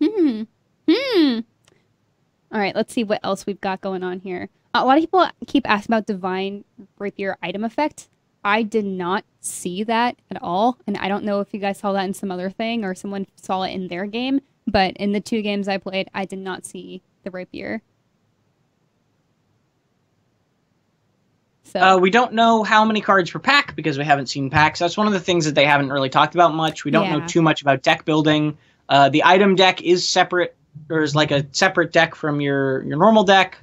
Speaker 1: All right, let's see what else we've got going on here. A lot of people keep asking about Divine Rapier item effect. I did not see that at all, and I don't know if you guys saw that in some other thing or someone saw it in their game, but in the 2 games I played, I did not see the Rapier. So
Speaker 2: we don't know how many cards per pack because we haven't seen packs. That's one of the things that they haven't really talked about much. We don't know too much about deck building. The item deck is separate, or is like a separate deck from your normal deck.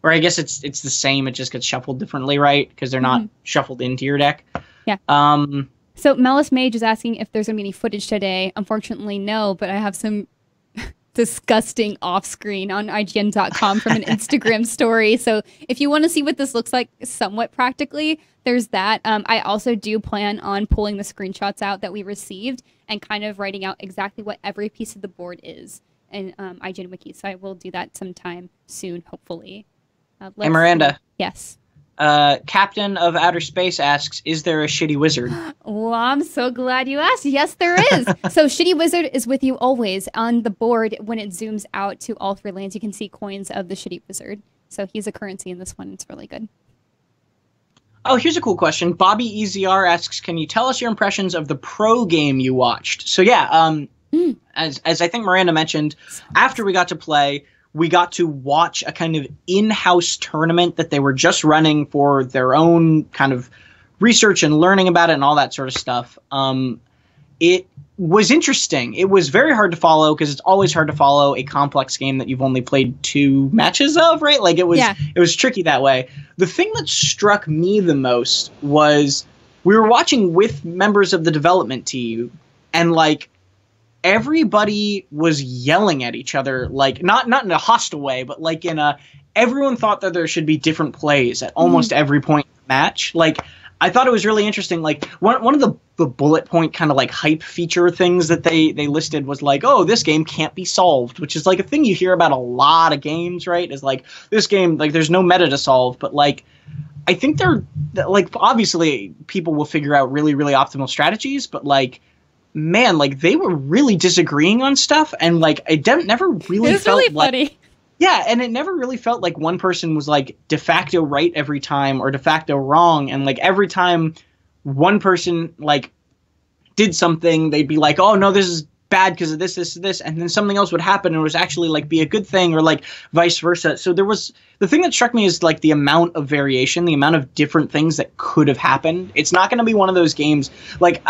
Speaker 2: Or I guess it's the same. It just gets shuffled differently, right? Because they're not shuffled into your deck.
Speaker 1: Yeah. So Malice Mage is asking if there's going to be any footage today. Unfortunately, no, but I have some disgusting off-screen on IGN.com from an Instagram story. So if you want to see what this looks like somewhat practically, there's that. I also do plan on pulling the screenshots out that we received and kind of writing out exactly what every piece of the board is in IGN Wiki. So I will do that sometime soon, hopefully.
Speaker 2: Hey, Miranda.
Speaker 1: Yes.
Speaker 2: Captain of Outer Space asks, is there a Shitty Wizard?
Speaker 1: Well, I'm so glad you asked. Yes, there is. So Shitty Wizard is with you always. On the board, when it zooms out to all 3 lands, you can see coins of the Shitty Wizard. So he's a currency in this one. It's really good.
Speaker 2: Oh, here's a cool question. Bobby EZR asks, can you tell us your impressions of the pro game you watched? So yeah, as I think Miranda mentioned, after we got to play, we got to watch a kind of in-house tournament that they were just running for their own kind of research and learning about it and all that sort of stuff. It was interesting. It was very hard to follow because it's always hard to follow a complex game that you've only played 2 matches of, right? Like it was tricky that way. The thing that struck me the most was we were watching with members of the development team, and like everybody was yelling at each other, like not in a hostile way, but like in a, everyone thought that there should be different plays at almost every point in the match. Like I thought it was really interesting. Like one of the bullet point kind of like hype feature things that they listed was like, oh, this game can't be solved, which is like a thing you hear about a lot of games, right? Is like this game, like there's no meta to solve, but like I think they're like, obviously people will figure out really, really optimal strategies, but like, man, like they were really disagreeing on stuff, and like it never really felt
Speaker 1: really
Speaker 2: like
Speaker 1: funny.
Speaker 2: Yeah, and it never really felt like one person was like de facto right every time or de facto wrong, and like every time one person like did something, they'd be like, oh no, this is bad because of this, and then something else would happen and it was actually like be a good thing, or like vice versa. So there was, the thing that struck me is like the amount of variation, the amount of different things that could have happened. It's not going to be one of those games like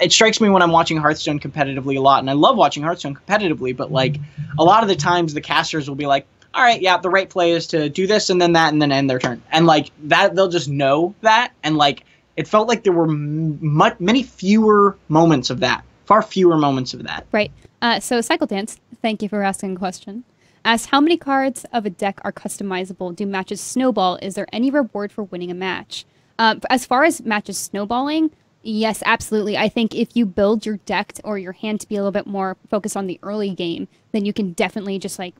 Speaker 2: it strikes me when I'm watching Hearthstone competitively a lot, and I love watching Hearthstone competitively, but like a lot of the times the casters will be like, all right, yeah, the right play is to do this and then that and then end their turn. And like that, they'll just know that. And like it felt like there were many fewer moments of that, far fewer moments of that.
Speaker 1: Right. So Cycle Dance, thank you for asking a question. Asked how many cards of a deck are customizable? Do matches snowball? Is there any reward for winning a match? As far as matches snowballing, yes, absolutely. I think if you build your deck or your hand to be a little bit more focused on the early game, then you can definitely just like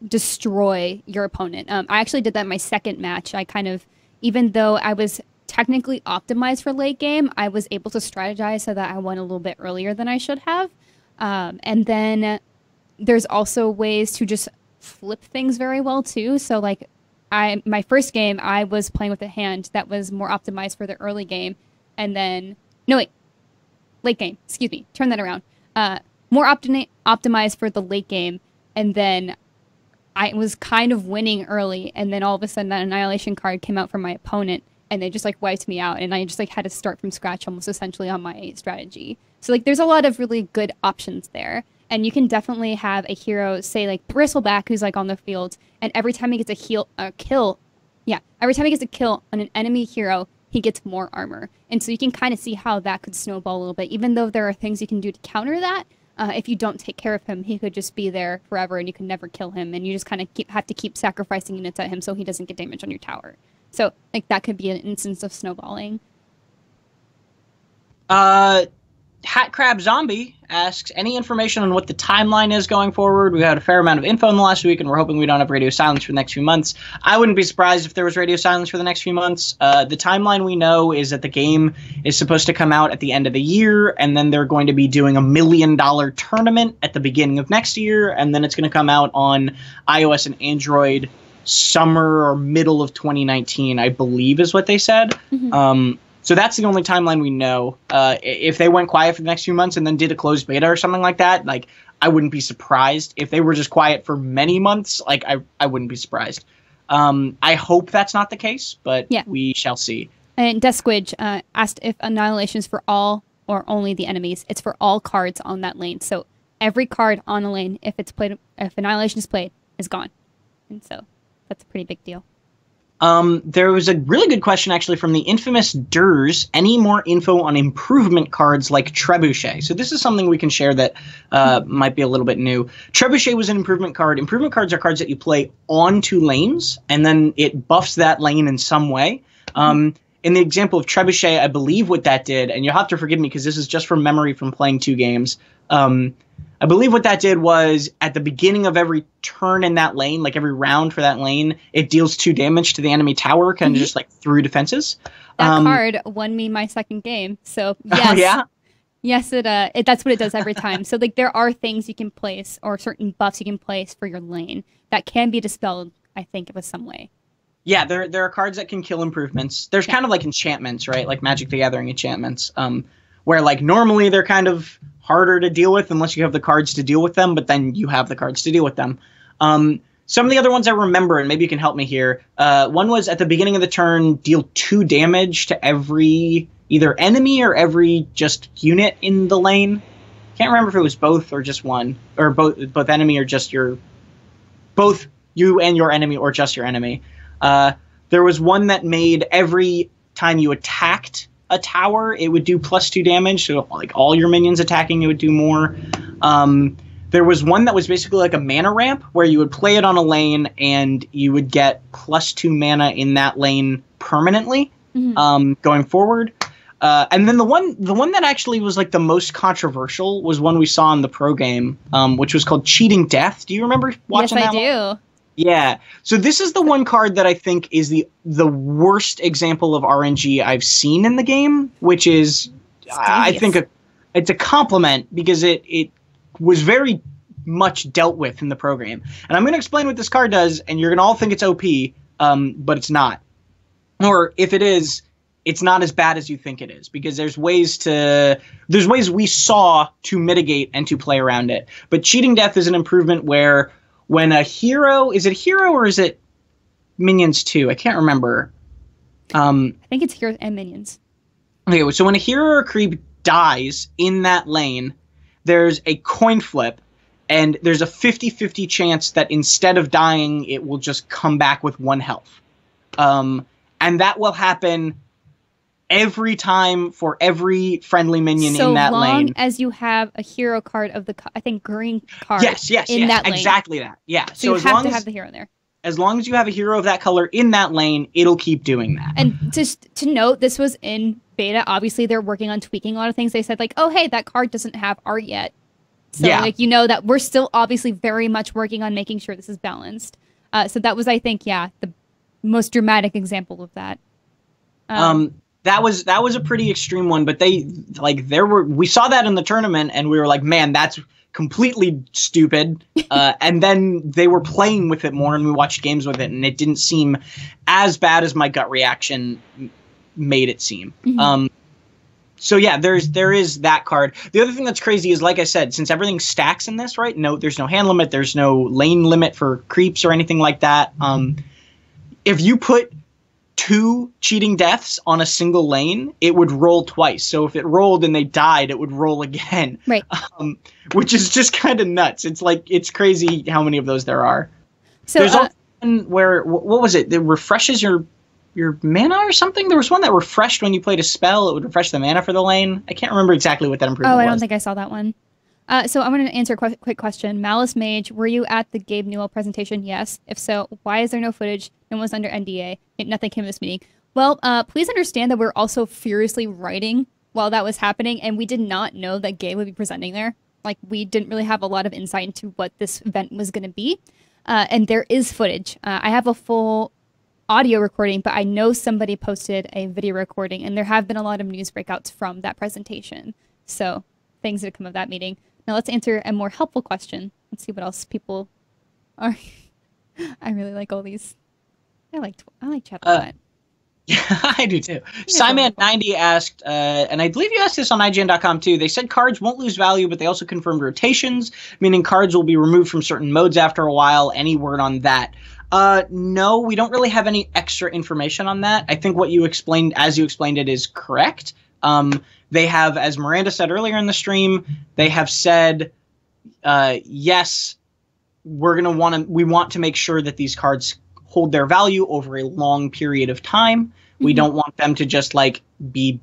Speaker 1: destroy your opponent. I actually did that in my second match. I kind of, even though I was technically optimized for late game, I was able to strategize so that I won a little bit earlier than I should have. And then there's also ways to just flip things very well too. So like my first game, I was playing with a hand that was more optimized for the early game. And then, no wait, late game, excuse me, turn that around. More optimized for the late game. And then I was kind of winning early. And then all of a sudden that Annihilation card came out from my opponent. And they just like wiped me out. And I just like had to start from scratch almost essentially on my strategy. So like there's a lot of really good options there. And you can definitely have a hero, say like Bristleback, who's like on the field, and every time he gets every time he gets a kill on an enemy hero, he gets more armor. And so you can kind of see how that could snowball a little bit. Even though there are things you can do to counter that, if you don't take care of him, he could just be there forever and you can never kill him. And you just kind of have to keep sacrificing units at him so he doesn't get damage on your tower. So like that could be an instance of snowballing.
Speaker 2: Hat Crab Zombie asks, any information on what the timeline is going forward? We had a fair amount of info in the last week, and we're hoping we don't have radio silence for the next few months. I wouldn't be surprised if there was radio silence for the next few months. The timeline we know is that the game is supposed to come out at the end of the year, and then they're going to be doing a $1 million tournament at the beginning of next year, and then it's going to come out on iOS and Android summer or middle of 2019, I believe is what they said. Mm-hmm. So that's the only timeline we know. If they went quiet for the next few months and then did a closed beta or something like that, like I wouldn't be surprised. If they were just quiet for many months, like I wouldn't be surprised. I hope that's not the case, but yeah, we shall see.
Speaker 1: And Desquidge asked if Annihilation is for all or only the enemies. It's for all cards on that lane. So every card on a lane, if Annihilation is played, is gone. And so that's a pretty big deal.
Speaker 2: There was a really good question, actually, from the infamous Durs. Any more info on improvement cards like Trebuchet? So this is something we can share that might be a little bit new. Trebuchet was an improvement card. Improvement cards are cards that you play onto lanes, and then it buffs that lane in some way. In the example of Trebuchet, I believe what that did, and you'll have to forgive me because this is just from memory from playing 2 games. I believe what that did was at the beginning of every turn in that lane, like every round for that lane, it deals 2 damage to the enemy tower, kind of just like through defenses.
Speaker 1: That card won me my second game. So yes,
Speaker 2: oh, yeah?
Speaker 1: Yes, that's what it does every time. So like there are things you can place or certain buffs you can place for your lane that can be dispelled, I think, with some way.
Speaker 2: Yeah, there are cards that can kill improvements. There's kind of like enchantments, right? Like Magic the Gathering enchantments, where like normally they're kind of harder to deal with unless you have the cards to deal with them, but then you have the cards to deal with them. Some of the other ones I remember, and maybe you can help me here. One was at the beginning of the turn, deal 2 damage to every either enemy or every just unit in the lane. Can't remember if it was both or just one, or both enemy or just both you and your enemy or just your enemy. There was one that made every time you attacked a tower, it would do +2 damage. So like all your minions attacking, it would do more. There was one that was basically like a mana ramp where you would play it on a lane and you would get +2 mana in that lane permanently, going forward. And then the one that actually was like the most controversial was one we saw in the pro game, which was called Cheating Death. Do you remember watching that?
Speaker 1: Yes, I do.
Speaker 2: Yeah. So this is the one card that I think is the worst example of RNG I've seen in the game, which is, I think, it's a compliment because it was very much dealt with in the program. And I'm going to explain what this card does, and you're going to all think it's OP, but it's not. Or if it is, it's not as bad as you think it is, because there's ways we saw to mitigate and to play around it. But Cheating Death is an improvement where when a hero, is it hero or is it minions too? I can't remember.
Speaker 1: I think it's heroes and minions.
Speaker 2: Okay, so when a hero or creep dies in that lane, there's a coin flip, and there's a 50-50 chance that instead of dying, it will just come back with 1 health. And that will happen every time for every friendly minion in that lane.
Speaker 1: So long as you have a hero card of the, I think, green card in that lane.
Speaker 2: Exactly that. Yeah.
Speaker 1: So you have to have the hero there.
Speaker 2: As long as you have a hero of that color in that lane, it'll keep doing that.
Speaker 1: And just to note, this was in beta. Obviously, they're working on tweaking a lot of things. They said, like, oh, hey, that card doesn't have art yet. So, like, you know that we're still obviously very much working on making sure this is balanced. So that was, I think, the most dramatic example of that.
Speaker 2: That was a pretty extreme one, but we saw that in the tournament and we were like, man, that's completely stupid. And then they were playing with it more and we watched games with it and it didn't seem as bad as my gut reaction made it seem. Mm-hmm. So yeah, there is that card. The other thing that's crazy is, like I said, since everything stacks in this, right? No, there's no hand limit, there's no lane limit for creeps or anything like that. If you put 2 cheating deaths on a single lane, it would roll twice. So if it rolled and they died, it would roll again.
Speaker 1: Right.
Speaker 2: Which is just kind of nuts. It's crazy how many of those there are.
Speaker 1: So
Speaker 2: there's also one where, what was it? It refreshes your mana or something? There was one that refreshed when you played a spell. It would refresh the mana for the lane. I can't remember exactly what that improvement was.
Speaker 1: I don't think I saw that one. So I'm going to answer a quick question. Malice Mage, were you at the Gabe Newell presentation? Yes. If so, why is there no footage? No one's under NDA. Nothing came to this meeting. Well, please understand that we're also furiously writing while that was happening, and we did not know that Gabe would be presenting there. Like, we didn't really have a lot of insight into what this event was going to be. And there is footage. I have a full audio recording, but I know somebody posted a video recording, and there have been a lot of news breakouts from that presentation. So things that come of that meeting. Now let's answer a more helpful question. Let's see what else people are. I really like all these. I like chat.
Speaker 2: Yeah, I do too. Simon90 asked, and I believe you asked this on IGN.com too. They said cards won't lose value, but they also confirmed rotations, meaning cards will be removed from certain modes after a while. Any word on that? No, we don't really have any extra information on that. I think what you explained, as you explained it, is correct. They have, as Miranda said earlier in the stream, they have said, yes, we want to make sure that these cards hold their value over a long period of time. Mm-hmm. We don't want them to just be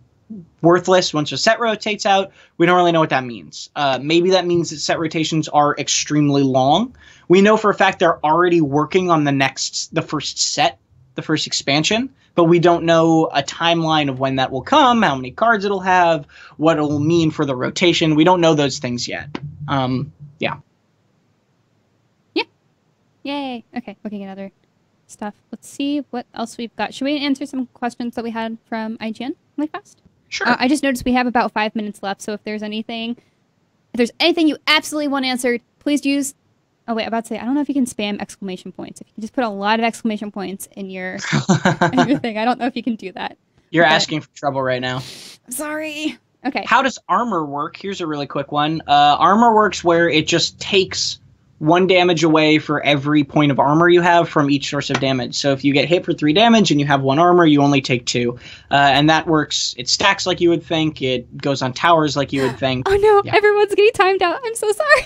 Speaker 2: worthless once a set rotates out. We don't really know what that means. Maybe that means that set rotations are extremely long. We know for a fact they're already working on the first expansion, but we don't know a timeline of when that will come, how many cards it'll have, what it'll mean for the rotation. We don't know those things yet. Yeah.
Speaker 1: Yay. Okay, looking at other stuff. Let's see what else we've got. Should we answer some questions that we had from IGN really fast?
Speaker 2: Sure.
Speaker 1: I just noticed we have about 5 minutes left, so if there's anything you absolutely want answered, please use... Oh, wait, I'm about to say, I don't know if you can spam exclamation points. If you can just put a lot of exclamation points in your thing. I don't know if you can do that.
Speaker 2: You're asking for trouble right now.
Speaker 1: I'm sorry. Okay.
Speaker 2: How does armor work? Here's a really quick one. Armor works where it just takes 1 damage away for every point of armor you have from each source of damage. So if you get hit for 3 damage and you have 1 armor, you only take 2. And that works. It stacks like you would think. It goes on towers like you would think.
Speaker 1: Oh no, yeah. Everyone's getting timed out. I'm so sorry.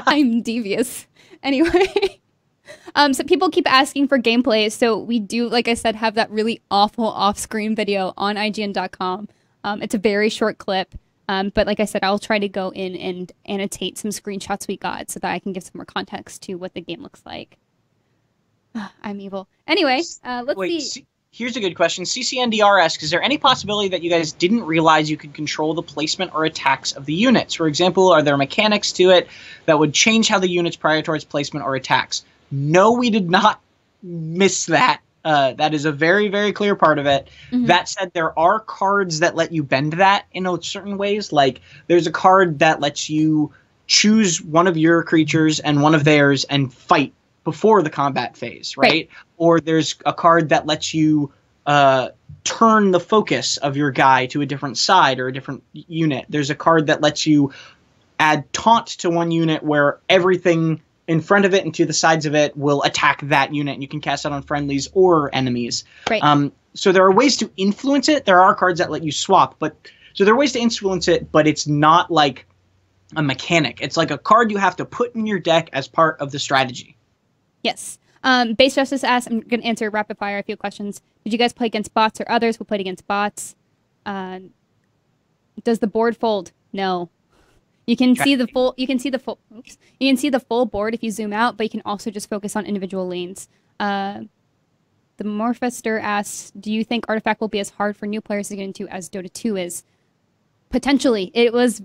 Speaker 1: I'm devious. Anyway. So people keep asking for gameplay. So we do, like I said, have that really awful off-screen video on IGN.com. It's a very short clip. But like I said, I'll try to go in and annotate some screenshots we got so that I can give some more context to what the game looks like. I'm evil. Anyway, let's see.
Speaker 2: Here's a good question. CCNDR asks, is there any possibility that you guys didn't realize you could control the placement or attacks of the units? For example, are there mechanics to it that would change how the units prioritize placement or attacks? No, we did not miss that. That is a very, very clear part of it. Mm-hmm. That said, there are cards that let you bend that in certain ways. Like, there's a card that lets you choose one of your creatures and one of theirs and fight before the combat phase, right? Or there's a card that lets you turn the focus of your guy to a different side or a different unit. There's a card that lets you add taunt to one unit where everything in front of it and to the sides of it will attack that unit, and you can cast it on friendlies or enemies.
Speaker 1: Right.
Speaker 2: So there are ways to influence it. There are cards that let you swap, so there are ways to influence it, but it's not like a mechanic. It's like a card you have to put in your deck as part of the strategy.
Speaker 1: Yes. Base Justice asks, I'm going to answer rapid fire a few questions. Did you guys play against bots or others who played against bots? Does the board fold? No. You can see the full. You can see the full. Oops. You can see the full board if you zoom out, but you can also just focus on individual lanes. The Morphester asks, "Do you think Artifact will be as hard for new players to get into as Dota 2 is?" Potentially, it was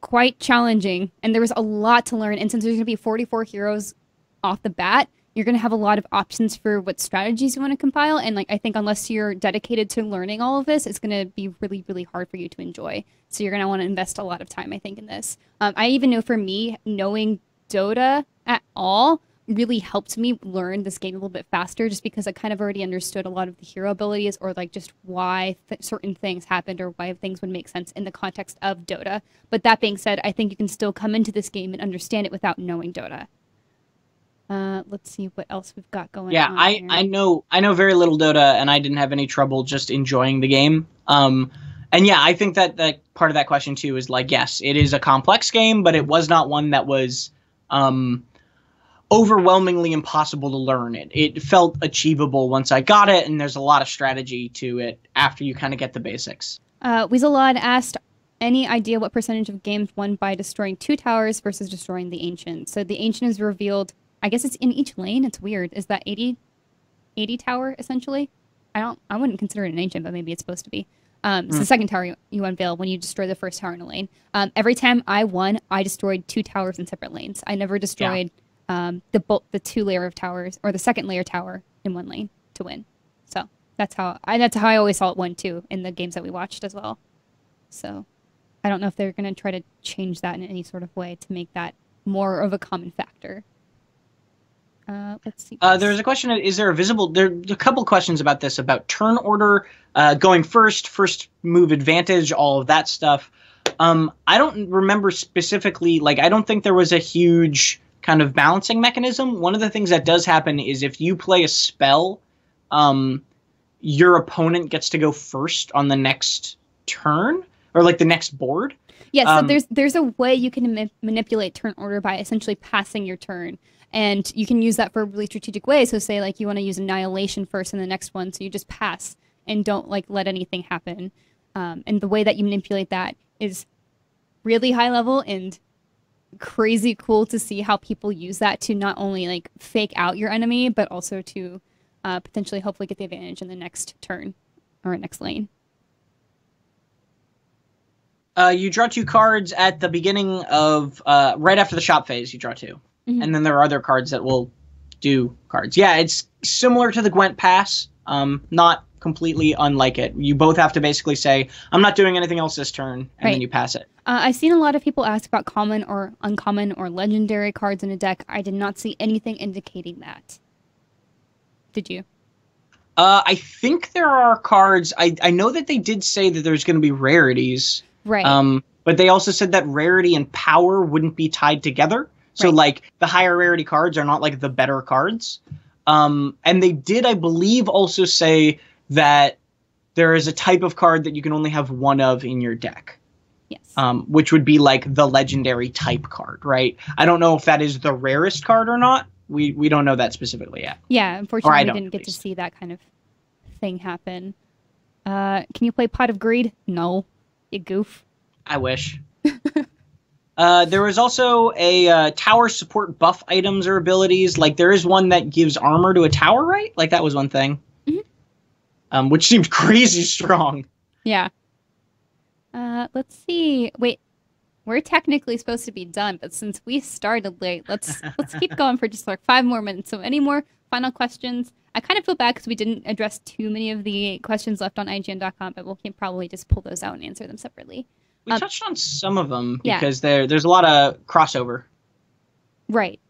Speaker 1: quite challenging, and there was a lot to learn. And since there's going to be 44 heroes off the bat, you're going to have a lot of options for what strategies you want to compile. And like I think unless you're dedicated to learning all of this, it's going to be really, really hard for you to enjoy. So you're going to want to invest a lot of time, I think, in this. I even know for me, knowing Dota at all really helped me learn this game a little bit faster, just because I kind of already understood a lot of the hero abilities, or like just why certain things happened or why things would make sense in the context of Dota. But that being said, I think you can still come into this game and understand it without knowing Dota. Let's see what else we've got going on.
Speaker 2: Yeah, I know very little Dota, and I didn't have any trouble just enjoying the game. And yeah, I think that part of that question too is like, yes, it is a complex game, but it was not one that was overwhelmingly impossible to learn. It felt achievable once I got it, and there's a lot of strategy to it after you kind of get the basics.
Speaker 1: Weaselod asked, any idea what percentage of games won by destroying 2 towers versus destroying the Ancient? So the Ancient is revealed, I guess it's in each lane. It's weird. Is that 80 tower, essentially? I wouldn't consider it an Ancient, but maybe it's supposed to be. It's the second tower you unveil when you destroy the first tower in a lane. Every time I won, I destroyed 2 towers in separate lanes. I never destroyed the 2 layer of towers, or the second layer tower in one lane to win. So that's how I always saw it won too in the games that we watched as well. So I don't know if they're going to try to change that in any sort of way to make that more of a common factor. Let's see.
Speaker 2: There's a question, is there a visible... There are a couple questions about this, about turn order, going first move advantage, all of that stuff. I don't remember specifically, like, I don't think there was a huge kind of balancing mechanism. One of the things that does happen is if you play a spell, your opponent gets to go first on the next turn, or like the next board.
Speaker 1: Yeah, so there's a way you can manipulate turn order by essentially passing your turn. And you can use that for a really strategic way. So say like you want to use Annihilation first in the next one, so you just pass and don't like let anything happen. And the way that you manipulate that is really high level and crazy cool to see how people use that to not only like fake out your enemy, but also to potentially hopefully get the advantage in the next turn or next lane.
Speaker 2: You draw 2 cards at the beginning of right after the shop phase. You draw 2. Mm-hmm. And then there are other cards that will do cards. Yeah, it's similar to the Gwent Pass, not completely unlike it. You both have to basically say, I'm not doing anything else this turn, and then you pass it.
Speaker 1: I've seen a lot of people ask about common or uncommon or legendary cards in a deck. I did not see anything indicating that. Did you?
Speaker 2: I think there are cards. I know that they did say that there's going to be rarities.
Speaker 1: Right.
Speaker 2: But they also said that rarity and power wouldn't be tied together. So, like, the higher rarity cards are not, like, the better cards. And they did, I believe, also say that there is a type of card that you can only have one of in your deck.
Speaker 1: Yes.
Speaker 2: Which would be, like, the legendary type card, right? I don't know if that is the rarest card or not. We don't know that specifically yet.
Speaker 1: Yeah, unfortunately, we didn't get to see that kind of thing happen. Can you play Pot of Greed? No. You goof.
Speaker 2: I wish. There was also a tower support buff items or abilities. Like, there is one that gives armor to a tower, right? Like, that was one thing. Mm-hmm. Which seemed crazy strong.
Speaker 1: Yeah. Let's see. Wait, we're technically supposed to be done, but since we started late, let's keep going for just like 5 more minutes. So any more final questions? I kind of feel bad because we didn't address too many of the questions left on IGN.com, but we'll probably just pull those out and answer them separately.
Speaker 2: We touched on some of them because there's a lot of crossover.
Speaker 1: Right.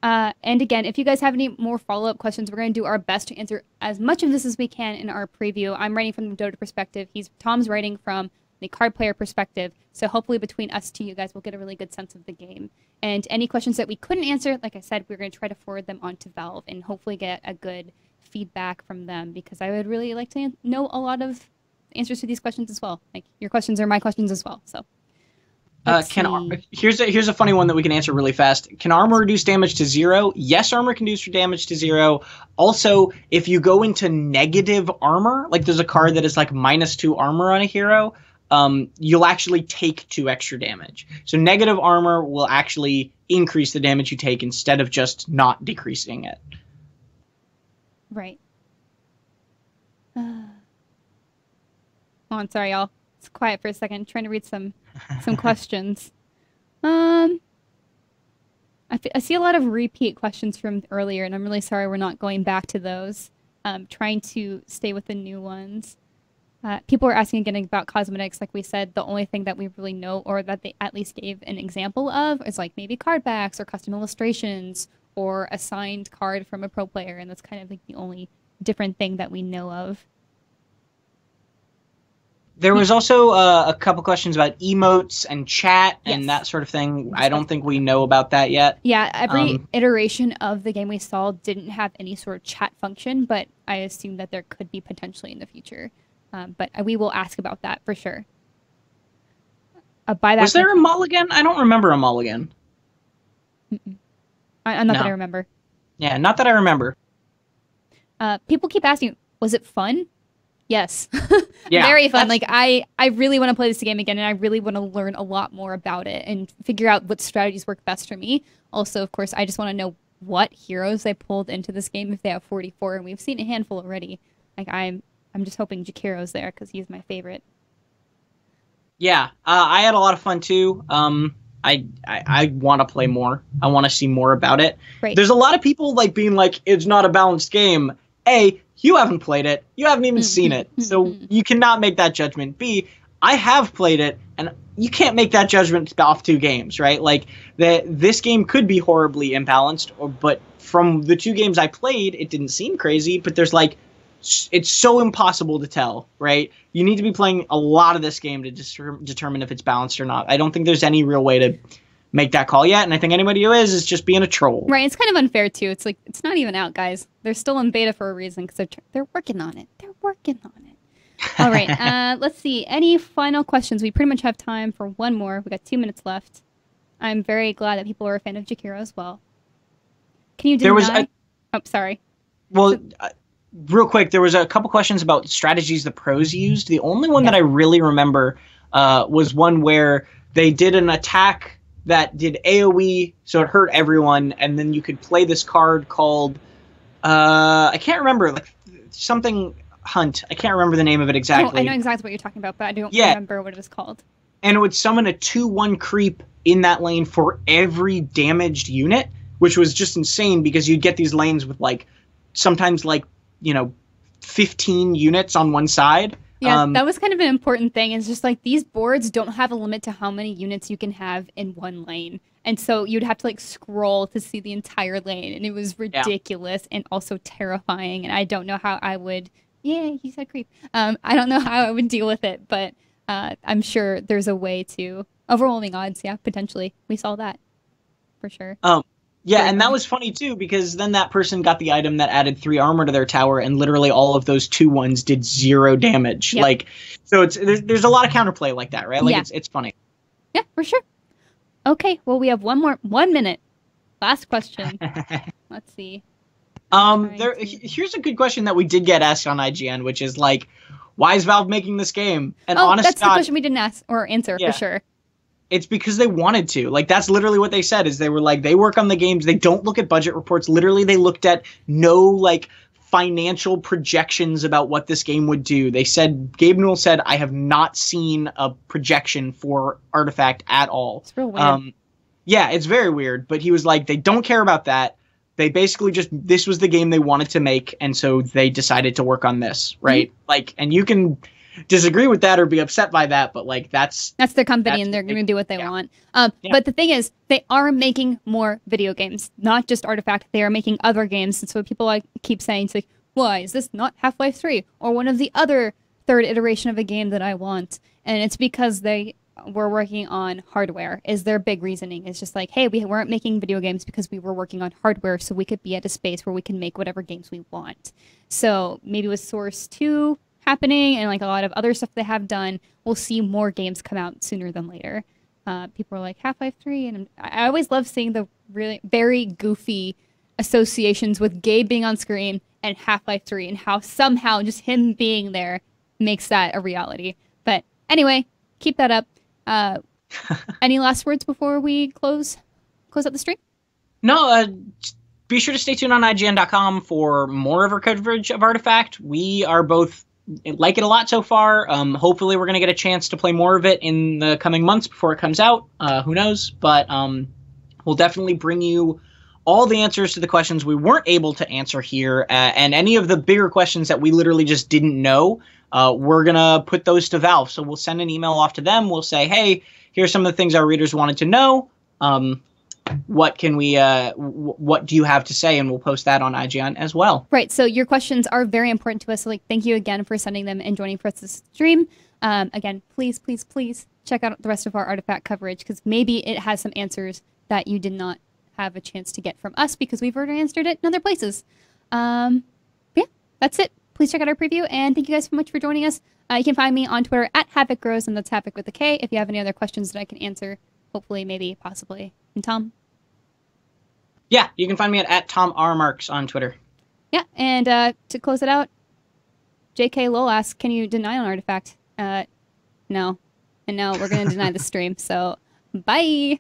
Speaker 1: And again, if you guys have any more follow-up questions, we're going to do our best to answer as much of this as we can in our preview. I'm writing from the Dota perspective. Tom's writing from the card player perspective. So hopefully between us two, you guys will get a really good sense of the game. And any questions that we couldn't answer, like I said, we're going to try to forward them on to Valve and hopefully get a good feedback from them, because I would really like to know a lot of answers to these questions as well. Like, your questions are my questions as well. So
Speaker 2: Here's a funny one that we can answer really fast. Can armor reduce damage to 0? Yes, armor can reduce damage to 0. Also, if you go into negative armor, like there's a card that is like -2 armor on a hero, you'll actually take 2 extra damage. So negative armor will actually increase the damage you take instead of just not decreasing it.
Speaker 1: Right. Hold on, sorry, y'all. It's quiet for a second. I'm trying to read some questions. I see a lot of repeat questions from earlier, and I'm really sorry we're not going back to those. Trying to stay with the new ones. People are asking again about cosmetics. Like we said, the only thing that we really know, or that they at least gave an example of, is like maybe card backs or custom illustrations or a signed card from a pro player, and that's kind of like the only different thing that we know of.
Speaker 2: There was also a couple questions about emotes and chat and that sort of thing. I don't think we know about that yet.
Speaker 1: Yeah, every iteration of the game we saw didn't have any sort of chat function, but I assume that there could be potentially in the future. But we will ask about that for sure.
Speaker 2: Was there a mulligan? I don't remember a mulligan.
Speaker 1: Not that I remember.
Speaker 2: Yeah, not that I remember.
Speaker 1: People keep asking, was it fun? Yes.
Speaker 2: Yeah,
Speaker 1: very fun. Like I really want to play this game again, and I really want to learn a lot more about it and figure out what strategies work best for me. Also, of course, I just want to know what heroes they pulled into this game if they have 44, and we've seen a handful already. Like I'm just hoping Jakiro's there because he's my favorite. Yeah,
Speaker 2: I had a lot of fun too. I want to play more. I want to see more about it.
Speaker 1: Right.
Speaker 2: There's a lot of people like being like, it's not a balanced game. A, you haven't played it. You haven't even seen it. So you cannot make that judgment. B, I have played it, and you can't make that judgment off 2 games, right? Like, this game could be horribly imbalanced, but from the 2 games I played, it didn't seem crazy, but there's like, it's so impossible to tell, right? You need to be playing a lot of this game to determine if it's balanced or not. I don't think there's any real way to make that call yet, and I think anybody who is just being a troll.
Speaker 1: Right, it's kind of unfair, too. It's like, it's not even out, guys. They're still in beta for a reason, because they're working on it. They're working on it. All right, let's see. Any final questions? We pretty much have time for one more. We got 2 minutes left. I'm very glad that people are a fan of Jakiro as well. Can you deny? Oh, sorry.
Speaker 2: Well, real quick, there was a couple questions about strategies the pros used. The only one that I really remember was one where they did an attack that did AoE, so it hurt everyone, and then you could play this card called, I can't remember, like something Hunt. I can't remember the name of it exactly.
Speaker 1: Oh, I know exactly what you're talking about, but I don't remember what it was called.
Speaker 2: And it would summon a 2/1 creep in that lane for every damaged unit, which was just insane because you'd get these lanes with like, sometimes like, 15 units on one side.
Speaker 1: Yeah, that was kind of an important thing. It's just like these boards don't have a limit to how many units you can have in one lane. And so you'd have to like scroll to see the entire lane. And it was ridiculous and also terrifying. And I don't know how I would, he said creep. I don't know how I would deal with it, but I'm sure there's a way to. Overwhelming odds, potentially. We saw that for sure.
Speaker 2: Yeah, and that was funny too, because then that person got the item that added 3 armor to their tower, and literally all of those 2/1s did 0 damage.
Speaker 1: Yep.
Speaker 2: Like, so there's a lot of counterplay like that, right? Like, it's funny.
Speaker 1: Yeah, for sure. Okay, well, we have 1 minute. Last question. Let's see.
Speaker 2: Here's a good question that we did get asked on IGN, which is like, why is Valve making this game? And honestly,
Speaker 1: that's the question we didn't ask or answer for sure.
Speaker 2: It's because they wanted to. Like, that's literally what they said, is they were like, they work on the games. They don't look at budget reports. Literally, they looked at no, like, financial projections about what this game would do. They said, Gabe Newell said, I have not seen a projection for Artifact at all.
Speaker 1: It's real weird.
Speaker 2: Yeah, it's very weird. But he was like, they don't care about that. They basically this was the game they wanted to make. And so they decided to work on this, right? Mm-hmm. Like, and you can disagree with that or be upset by that, but like that's
Speaker 1: their company and they're going to do what they want. But the thing is, they are making more video games, not just Artifact. They are making other games. And so people like keep saying, it's like, why is this not Half-Life 3 or one of the other third iteration of a game that I want? And it's because they were working on hardware is their big reasoning. It's just like, hey, we weren't making video games because we were working on hardware, so we could be at a space where we can make whatever games we want. So maybe with Source 2 happening and like a lot of other stuff they have done, we'll see more games come out sooner than later. People are like Half-Life 3, and I always love seeing the really very goofy associations with Gabe being on screen and Half-Life 3, and how somehow just him being there makes that a reality. But anyway, keep that up. Any last words before we close out the stream?
Speaker 2: No, be sure to stay tuned on IGN.com for more of our coverage of Artifact. We are both like it a lot so far. Hopefully we're going to get a chance to play more of it in the coming months before it comes out. Who knows? But we'll definitely bring you all the answers to the questions we weren't able to answer here, and any of the bigger questions that we literally just didn't know. We're going to put those to Valve. So we'll send an email off to them. We'll say, hey, here's some of the things our readers wanted to know. What can we, what do you have to say? And we'll post that on IGN as well.
Speaker 1: Right. So your questions are very important to us. So like, thank you again for sending them and joining for us this stream. Again, please, please, please check out the rest of our Artifact coverage, because maybe it has some answers that you did not have a chance to get from us because we've already answered it in other places. Yeah, that's it. Please check out our preview, and thank you guys so much for joining us. You can find me on Twitter at HavocGrows, and that's Havoc with a K, if you have any other questions that I can answer, hopefully, maybe, possibly. And Tom?
Speaker 2: Yeah, you can find me at Tom R. Marks on Twitter.
Speaker 1: Yeah, and to close it out, JK Lowell asks, can you deny an artifact? No. And no, we're going to deny the stream, so bye!